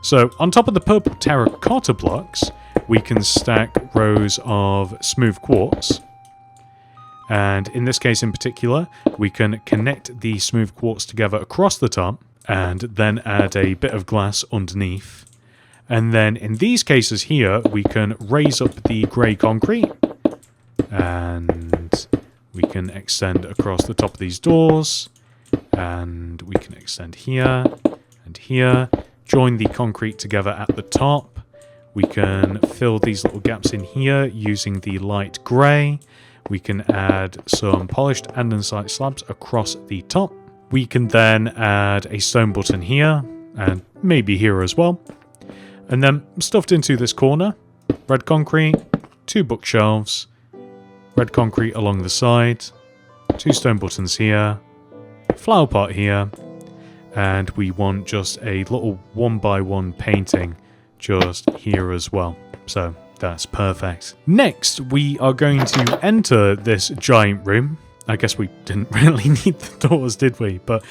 So on top of the purple terracotta blocks, we can stack rows of smooth quartz. And in this case in particular, we can connect the smooth quartz together across the top and then add a bit of glass underneath. And then in these cases here, we can raise up the grey concrete and we can extend across the top of these doors, and we can extend here and here, join the concrete together at the top. We can fill these little gaps in here using the light grey. We can add some polished andesite slabs across the top. We can then add a stone button here, and maybe here as well. And then stuffed into this corner, red concrete, 2 bookshelves, red concrete along the side, 2 stone buttons here, flower pot here, and we want just a little 1x1 painting just here as well. So that's perfect. Next, we are going to enter this giant room. I guess we didn't really need the doors, did we? But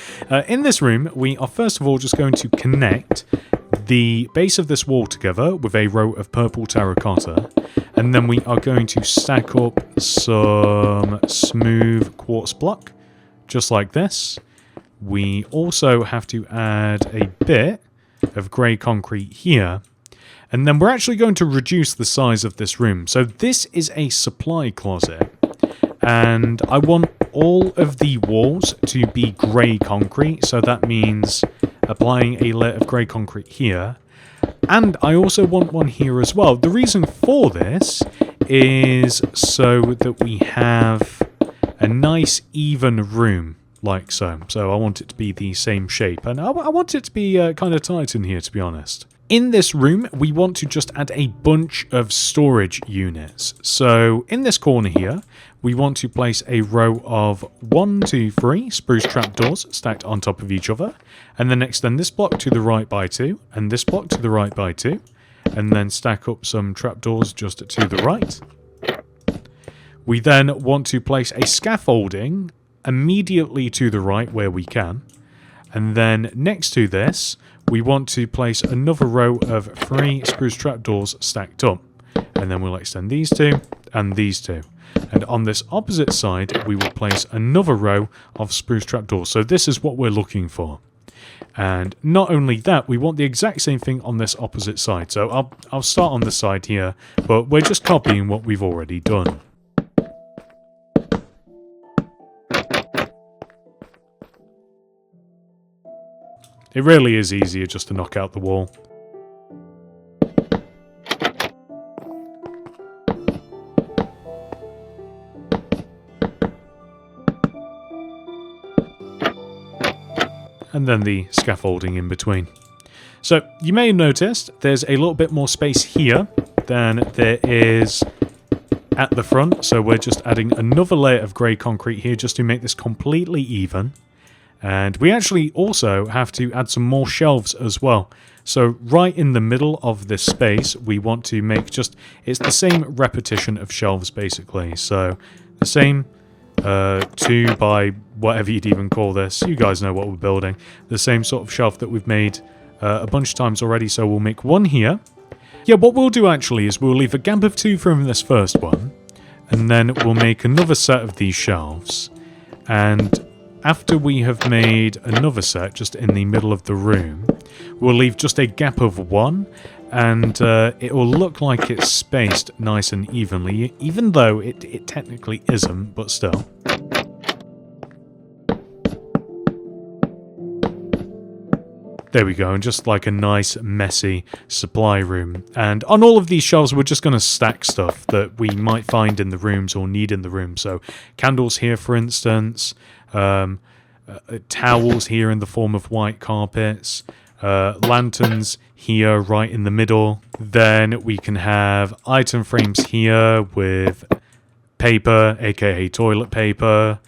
in this room, we are first of all just going to connect the base of this wall together with a row of purple terracotta, and then we are going to stack up some smooth quartz block, just like this. We also have to add a bit of grey concrete here, and then we're actually going to reduce the size of this room. So this is a supply closet, and I want all of the walls to be grey concrete, so that means applying a layer of grey concrete here. And I also want one here as well. The reason for this is so that we have a nice even room, like so. So I want it to be the same shape, and I want it to be kind of tight in here, to be honest. In this room, we want to just add a bunch of storage units. So in this corner here, we want to place a row of 1, 2, 3 spruce trapdoors stacked on top of each other, and then extend this block to the right by 2, and this block to the right by 2, and then stack up some trapdoors just to the right. We then want to place a scaffolding immediately to the right where we can, and then next to this, we want to place another row of 3 spruce trapdoors stacked up, and then we'll extend these 2 and these 2. And on this opposite side, we will place another row of spruce trapdoors. So this is what we're looking for. And not only that, we want the exact same thing on this opposite side. So I'll start on this side here, but we're just copying what we've already done. It really is easier just to knock out the wall. And then the scaffolding in between. So you may have noticed there's a little bit more space here than there is at the front. So we're just adding another layer of grey concrete here just to make this completely even. And we actually also have to add some more shelves as well. So right in the middle of this space, we want to make it's the same repetition of shelves basically. So the same 2 by whatever you'd even call this. You guys know what we're building. The same sort of shelf that we've made a bunch of times already. So we'll make one here. Yeah, what we'll do actually is we'll leave a gap of 2 from this first one. And then we'll make another set of these shelves. And after we have made another set just in the middle of the room, we'll leave just a gap of 1, and it will look like it's spaced nice and evenly, even though it technically isn't, but still. There we go, and just like a nice messy supply room. And on all of these shelves, we're just going to stack stuff that we might find in the rooms or need in the room. So candles here, for instance, towels here in the form of white carpets, lanterns here right in the middle. Then we can have item frames here with paper, aka toilet paper.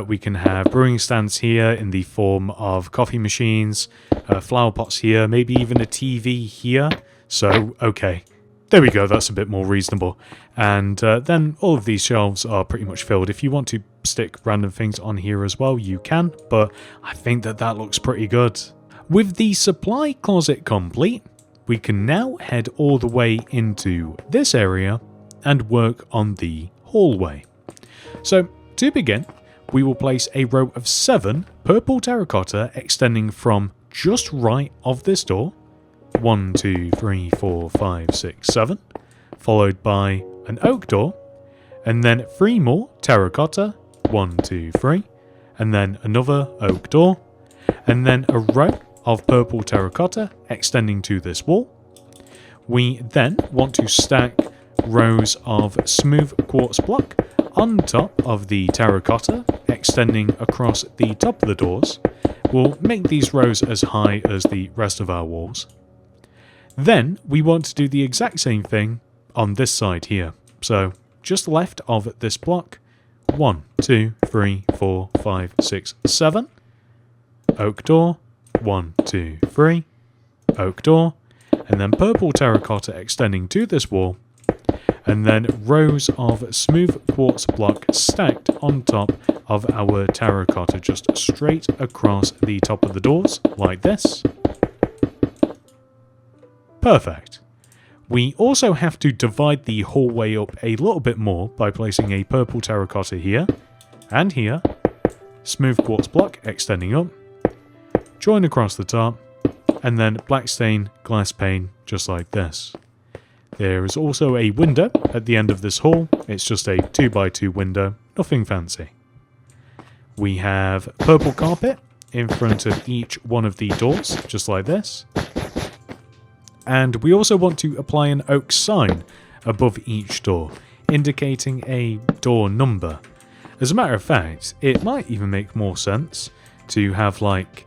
We can have brewing stands here in the form of coffee machines, flower pots here, maybe even a TV here. So, okay, There we go, that's a bit more reasonable. And then all of these shelves are pretty much filled. If you want to stick random things on here as well, you can, but I think that that looks pretty good. With the supply closet complete, we can now head all the way into this area and work on the hallway. So to begin, we will place a row of 7 purple terracotta extending from just right of this door. 1, 2, 3, 4, 5, 6, 7, followed by an oak door, and then 3 more terracotta, 1, 2, 3, and then another oak door, and then a row of purple terracotta extending to this wall. We then want to stack rows of smooth quartz block on top of the terracotta extending across the top of the doors. We'll make these rows as high as the rest of our walls. Then we want to do the exact same thing on this side here. So just left of this block, 1, 2, 3, 4, 5, 6, 7. Oak door, 1, 2, 3. Oak door, and then purple terracotta extending to this wall, and then rows of smooth quartz block stacked on top of our terracotta just straight across the top of the doors like this. Perfect. We also have to divide the hallway up a little bit more by placing a purple terracotta here and here, smooth quartz block extending up, join across the top, and then black stain glass pane just like this. There is also a window at the end of this hall. It's just a 2x2 window, nothing fancy. We have purple carpet in front of each one of the doors, just like this. And we also want to apply an oak sign above each door, indicating a door number. As a matter of fact, it might even make more sense to have like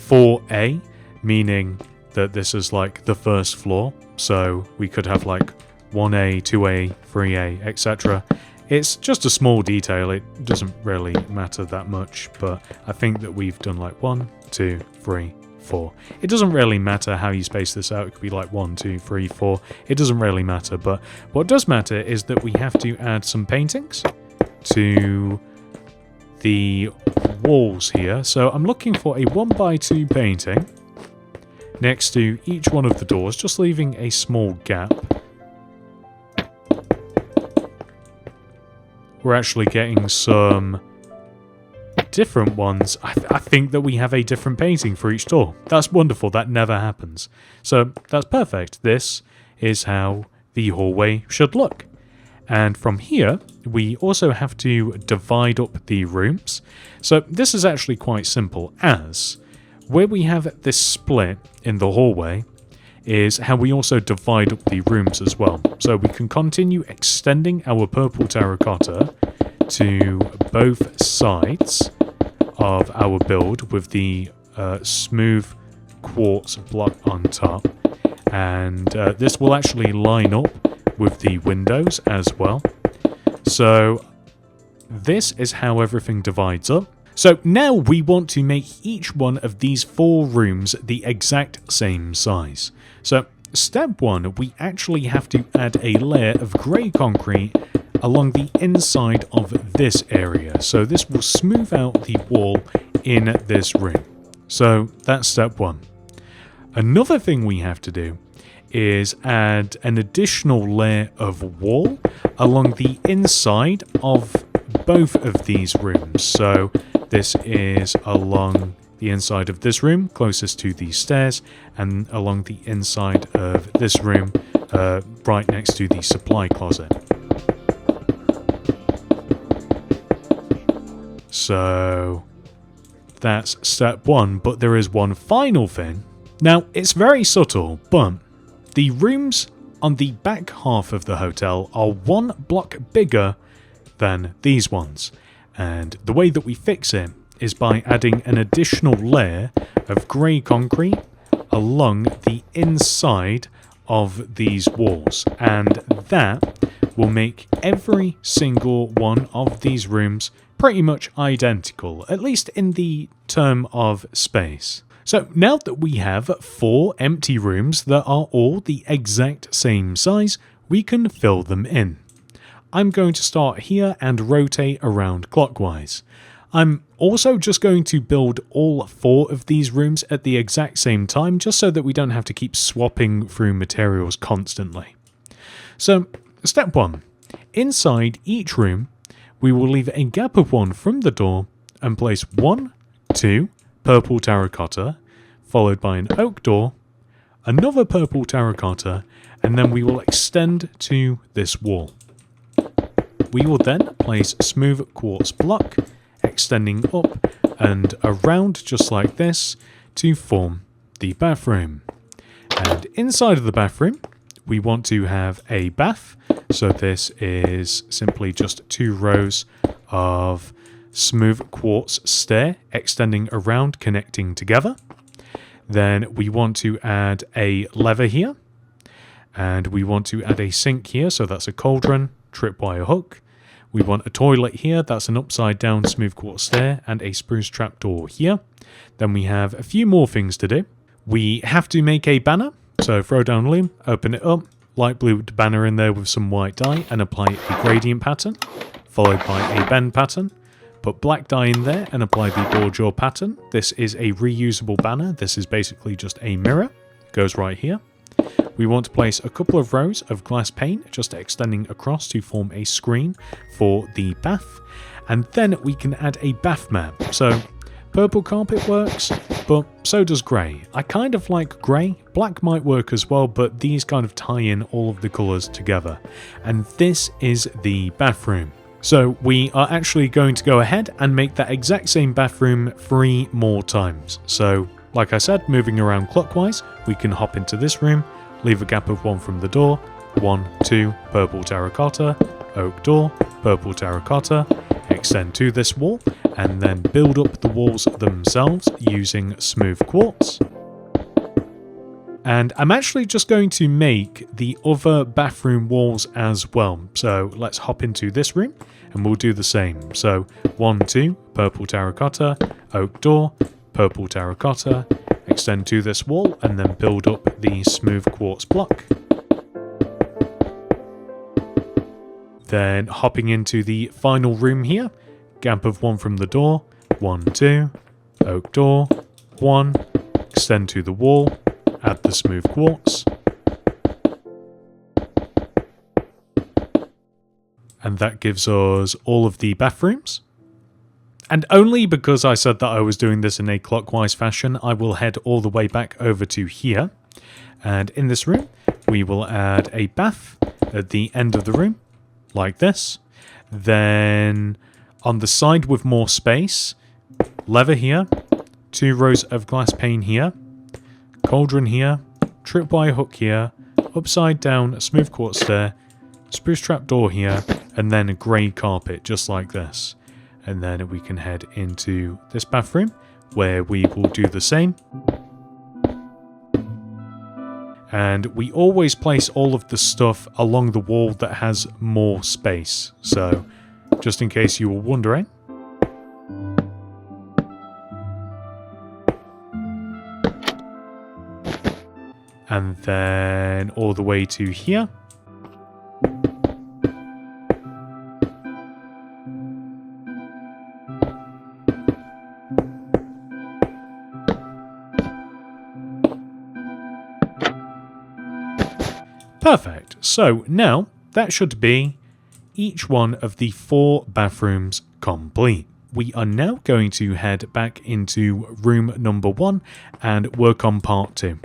4A, meaning that this is like the first floor. So we could have like 1A, 2A, 3A, etc. It's just a small detail, it doesn't really matter that much, but I think that we've done like 1, 2, 3, 4. It doesn't really matter how you space this out. It could be like 1, 2, 3, 4. It doesn't really matter, but what does matter is that we have to add some paintings to the walls here. So I'm looking for a 1x2 painting next to each one of the doors, just leaving a small gap. We're actually getting some different ones. I think that we have a different painting for each door. That's wonderful. That never happens. So that's perfect. This is how the hallway should look. And from here, we also have to divide up the rooms. So this is actually quite simple, as where we have this split in the hallway is how we also divide up the rooms as well. So we can continue extending our purple terracotta to both sides of our build with the smooth quartz block on top, and this will actually line up with the windows as well. So this is how everything divides up. So now we want to make each one of these 4 rooms the exact same size. So step 1, we actually have to add a layer of grey concrete along the inside of this area. So this will smooth out the wall in this room. So that's step 1. Another thing we have to do is add an additional layer of wall along the inside of both of these rooms. So this is along the inside of this room, closest to the stairs, and along the inside of this room, right next to the supply closet. So that's step 1, but there is one final thing. Now, it's very subtle, but the rooms on the back half of the hotel are 1 block bigger than these ones. And the way that we fix it is by adding an additional layer of grey concrete along the inside of these walls. And that will make every single one of these rooms pretty much identical, at least in the term of space. So now that we have 4 empty rooms that are all the exact same size, we can fill them in. I'm going to start here and rotate around clockwise. I'm also just going to build all 4 of these rooms at the exact same time, just so that we don't have to keep swapping through materials constantly. So, step 1. Inside each room, we will leave a gap of 1 from the door and place 1, 2 purple terracotta, followed by an oak door, another purple terracotta, and then we will extend to this wall. We will then place smooth quartz block, extending up and around just like this to form the bathroom. And inside of the bathroom, we want to have a bath. So this is simply just 2 rows of smooth quartz stair extending around, connecting together. Then we want to add a lever here, and we want to add a sink here, so that's a cauldron, tripwire hook. We want a toilet here, that's an upside down smooth quartz stair, and a spruce trapdoor here. Then we have a few more things to do. We have to make a banner, so throw down loom, open it up, light blue banner in there with some white dye, and apply a gradient pattern, followed by a bend pattern. Put black dye in there and apply the bordure pattern. This is a reusable banner. This is basically just a mirror. Goes right here. We want to place a couple of rows of glass pane just extending across to form a screen for the bath. And then we can add a bath mat. So purple carpet works, but so does grey. I kind of like grey. Black might work as well, but these kind of tie in all of the colours together. And this is the bathroom. So we are actually going to go ahead and make that exact same bathroom 3 more times. So like I said, moving around clockwise, we can hop into this room, leave a gap of 1 from the door, 1, 2, purple terracotta, oak door, purple terracotta, extend to this wall, and then build up the walls themselves using smooth quartz. And I'm actually just going to make the other bathroom walls as well. So let's hop into this room and we'll do the same. So 1, 2, purple terracotta, oak door, purple terracotta, extend to this wall and then build up the smooth quartz block. Then hopping into the final room here, gap of 1 from the door, 1, 2, oak door, 1, extend to the wall, add the smooth quartz. And that gives us all of the bathrooms. And only because I said that I was doing this in a clockwise fashion, I will head all the way back over to here. And in this room, we will add a bath at the end of the room, like this. Then on the side with more space, lever here, 2 rows of glass pane here, cauldron here, tripwire hook here, upside down smooth quartz stair, spruce trapdoor here, and then a grey carpet just like this. And then we can head into this bathroom where we will do the same. And we always place all of the stuff along the wall that has more space. So just in case you were wondering. And then all the way to here. Perfect. So now that should be each one of the 4 bathrooms complete. We are now going to head back into room number 1 and work on part 2.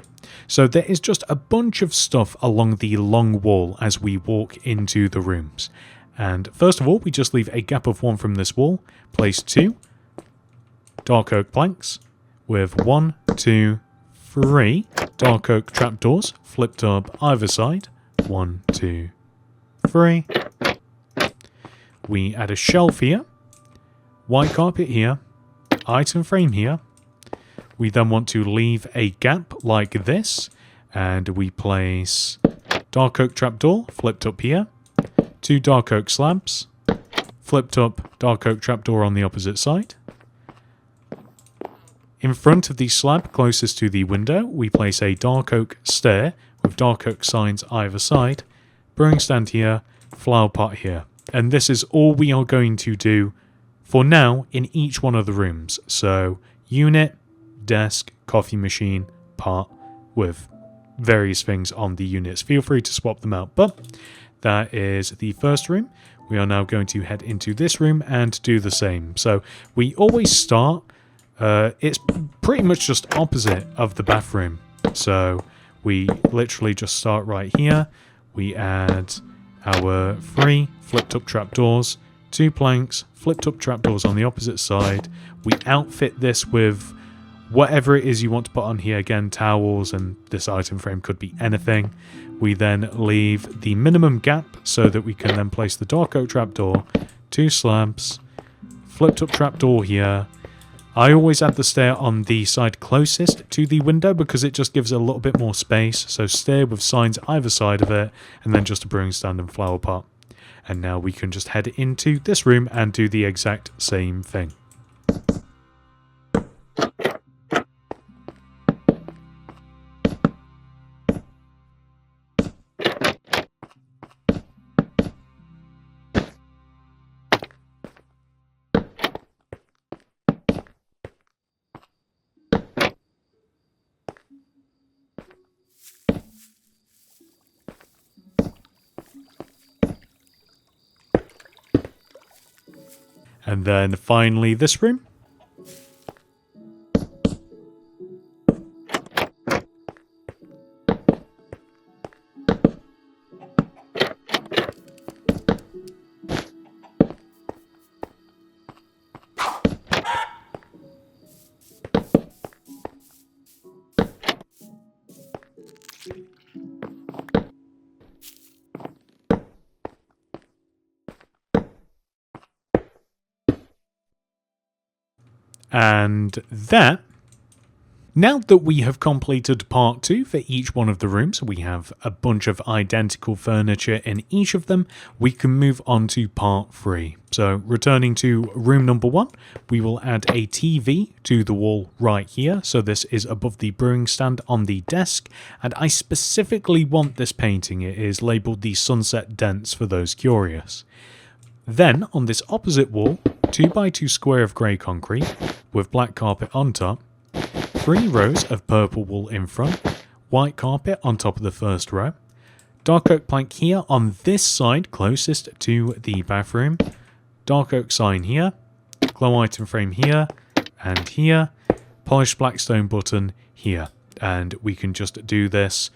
So there is just a bunch of stuff along the long wall as we walk into the rooms. And first of all, we just leave a gap of 1 from this wall, place 2 dark oak planks with 1, 2, 3 dark oak trapdoors flipped up either side. 1, 2, 3. We add a shelf here, white carpet here, item frame here. We then want to leave a gap like this, and we place dark oak trapdoor flipped up here, 2 dark oak slabs, flipped up dark oak trapdoor on the opposite side. In front of the slab closest to the window, we place a dark oak stair with dark oak signs either side, brewing stand here, flower pot here. And this is all we are going to do for now in each one of the rooms. So unit, desk, coffee machine, pot with various things on the units. Feel free to swap them out, but that is the first room. We are now going to head into this room and do the same. So we always start, it's pretty much just opposite of the bathroom. So we literally just start right here. We add our 3 flipped up trapdoors, 2 planks, flipped up trapdoors on the opposite side. We outfit this with whatever it is you want to put on here. Again, towels, and this item frame could be anything. We then leave the minimum gap so that we can then place the dark oak trapdoor, 2 slabs, flipped up trapdoor here. I always add the stair on the side closest to the window because it just gives it a little bit more space. So stair with signs either side of it, and then just a brewing stand and flower pot. And now we can just head into this room and do the exact same thing. And then finally this room. And that, now that we have completed part 2 for each one of the rooms, we have a bunch of identical furniture in each of them, we can move on to part 3. So returning to room number 1, we will add a TV to the wall right here. So this is above the brewing stand on the desk, and I specifically want this painting. It is labelled the Sunset Dents for those curious. Then on this opposite wall, 2x2 square of grey concrete with black carpet on top, 3 rows of purple wool in front, white carpet on top of the first row, dark oak plank here on this side closest to the bathroom, dark oak sign here, glow item frame here and here, polished black stone button here. And we can just do this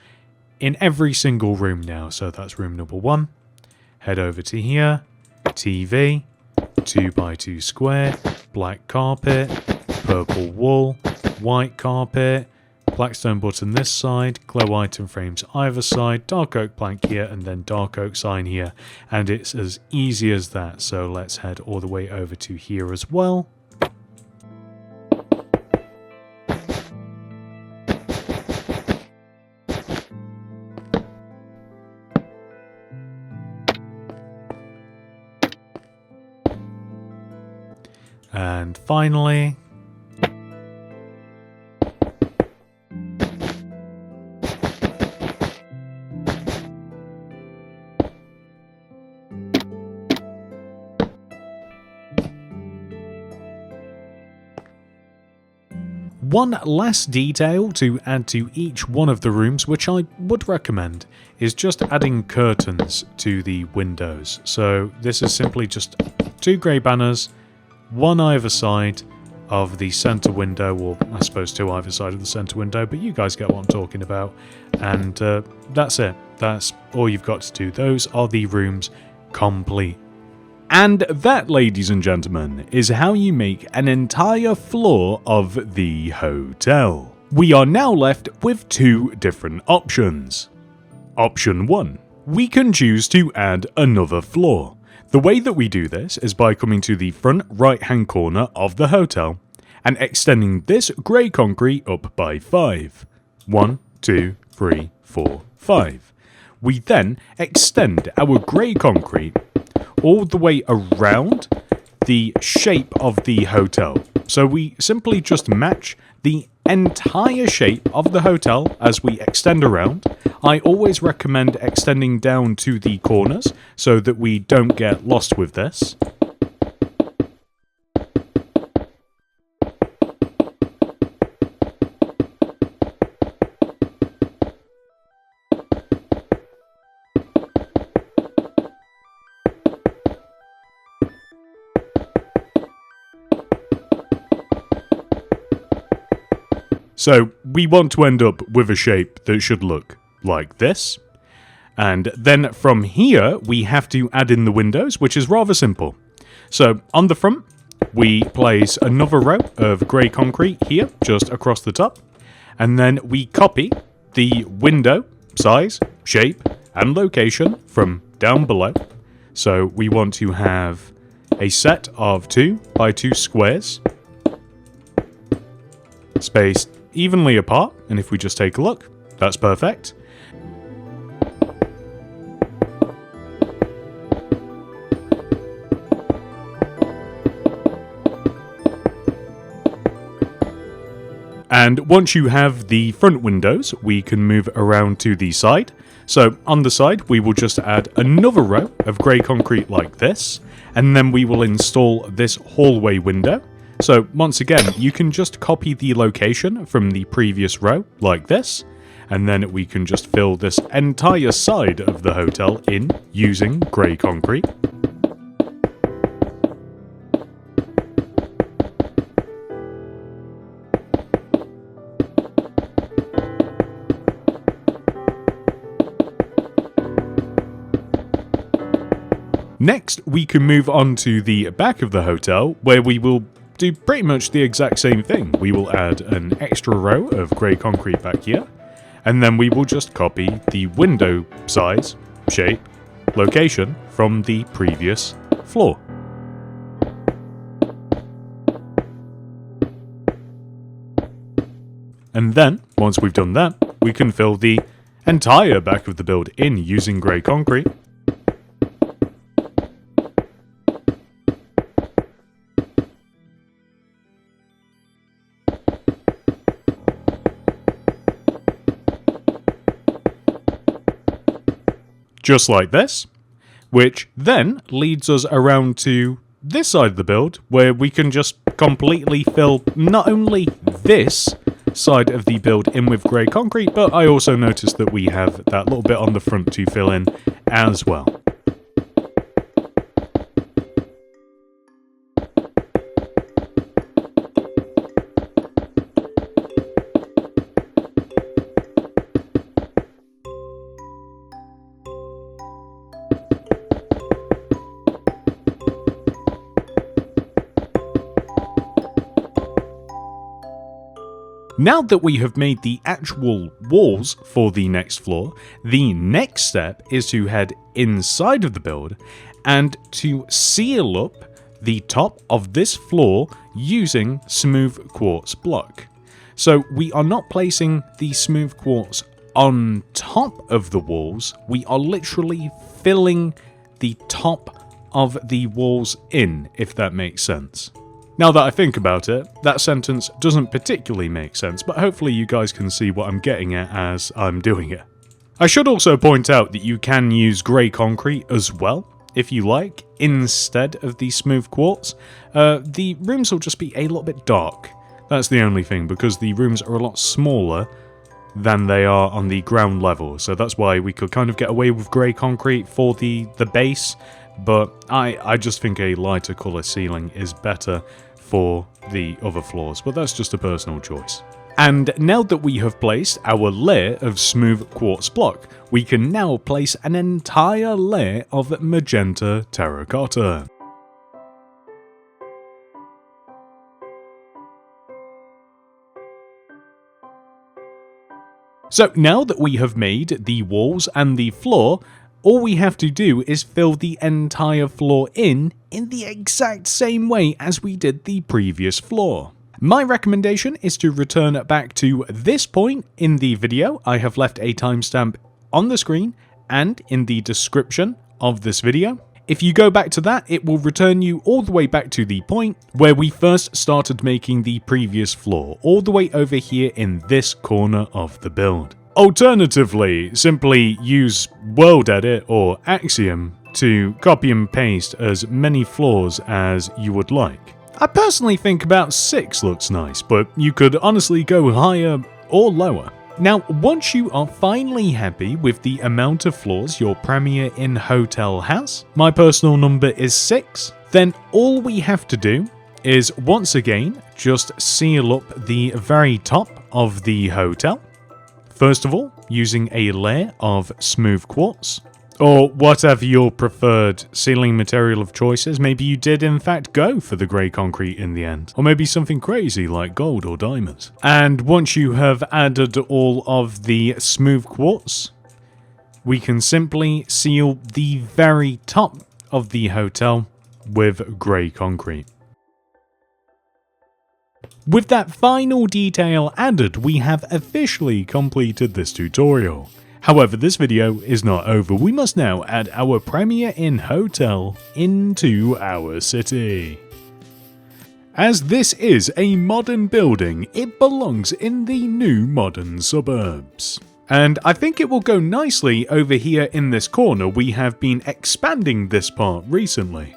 in every single room now. So that's room number 1. Head over to here, TV, 2x2 square, black carpet, purple wool, white carpet, black stone button this side, glow item frames either side, dark oak plank here, and then dark oak sign here. And it's as easy as that. So let's head all the way over to here as well. And finally, one last detail to add to each one of the rooms, which I would recommend, is just adding curtains to the windows. So this is simply just 2 grey banners, 1 either side of the center window, or I suppose 2 either side of the center window, but you guys get what I'm talking about. And that's it. That's all you've got to do. Those are the rooms complete. And that, ladies and gentlemen, is how you make an entire floor of the hotel. We are now left with 2 different options. Option 1. We can choose to add another floor. The way that we do this is by coming to the front right-hand corner of the hotel and extending this grey concrete up by 5. 1, 2, 3, 4, 5. We then extend our grey concrete all the way around the shape of the hotel. So we simply just match the entire shape of the hotel as we extend around. I always recommend extending down to the corners so that we don't get lost with this. So we want to end up with a shape that should look like this. And then from here, we have to add in the windows, which is rather simple. So on the front, we place another row of grey concrete here, just across the top. And then we copy the window size, shape, and location from down below. So we want to have a set of 2 by 2 squares, spaced evenly apart, and if we just take a look, that's perfect. And once you have the front windows, we can move around to the side. So on the side, we will just add another row of grey concrete like this, and then we will install this hallway window. So once again, you can just copy the location from the previous row like this, and then we can just fill this entire side of the hotel in using grey concrete. Next, we can move on to the back of the hotel, where we will do pretty much the exact same thing. We will add an extra row of grey concrete back here, and then we will just copy the window size, shape, location from the previous floor. And then, once we've done that, we can fill the entire back of the build in using grey concrete. Just like this, which then leads us around to this side of the build, where we can just completely fill not only this side of the build in with grey concrete, but I also noticed that we have that little bit on the front to fill in as well. Now that we have made the actual walls for the next floor, the next step is to head inside of the build and to seal up the top of this floor using smooth quartz block. So we are not placing the smooth quartz on top of the walls, we are literally filling the top of the walls in, if that makes sense. Now that I think about it, that sentence doesn't particularly make sense, but hopefully you guys can see what I'm getting at as I'm doing it. I should also point out that you can use grey concrete as well, if you like, instead of the smooth quartz. The rooms will just be a little bit dark. That's the only thing, because the rooms are a lot smaller than they are on the ground level, so that's why we could kind of get away with grey concrete for the base. But I just think a lighter colour ceiling is better for the other floors, but that's just a personal choice. And now that we have placed our layer of smooth quartz block, we can now place an entire layer of magenta terracotta. So now that we have made the walls and the floor, all we have to do is fill the entire floor in the exact same way as we did the previous floor. My recommendation is to return back to this point in the video. I have left a timestamp on the screen and in the description of this video. If you go back to that, it will return you all the way back to the point where we first started making the previous floor, all the way over here in this corner of the build. Alternatively, simply use World Edit or Axiom to copy and paste as many floors as you would like. I personally think about 6 looks nice, but you could honestly go higher or lower. Now, once you are finally happy with the amount of floors your Premier Inn hotel has, my personal number is 6, then all we have to do is once again just seal up the very top of the hotel. First of all, using a layer of smooth quartz, or whatever your preferred sealing material of choice is. Maybe you did in fact go for the grey concrete in the end, or maybe something crazy like gold or diamonds. And once you have added all of the smooth quartz, we can simply seal the very top of the hotel with grey concrete. With that final detail added, we have officially completed this tutorial. However, this video is not over. We must now add our Premier Inn hotel into our city. As this is a modern building, it belongs in the new modern suburbs. And I think it will go nicely over here in this corner. We have been expanding this part recently.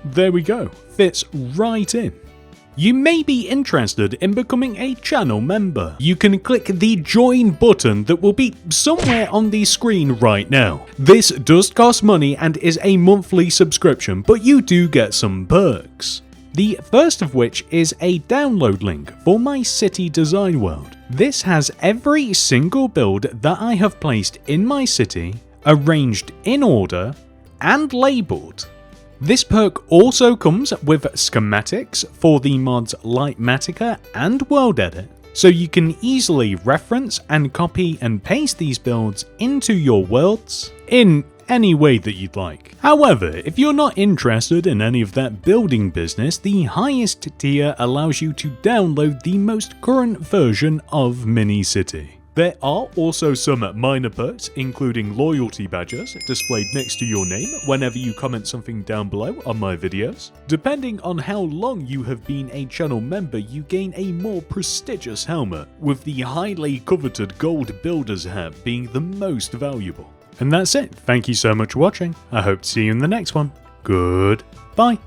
There we go, fits right in. You may be interested in becoming a channel member. You can click the join button that will be somewhere on the screen right now. This does cost money and is a monthly subscription, but you do get some perks. The first of which is a download link for my city design world. This has every single build that I have placed in my city, arranged in order, and labelled. This perk also comes with schematics for the mods Lightmatica and World Edit, so you can easily reference and copy and paste these builds into your worlds in any way that you'd like. However, if you're not interested in any of that building business, the highest tier allows you to download the most current version of MiniCity. There are also some minor perks, including loyalty badges displayed next to your name whenever you comment something down below on my videos. Depending on how long you have been a channel member, you gain a more prestigious helmet, with the highly coveted gold builder's hat being the most valuable. And that's it. Thank you so much for watching. I hope to see you in the next one. Goodbye.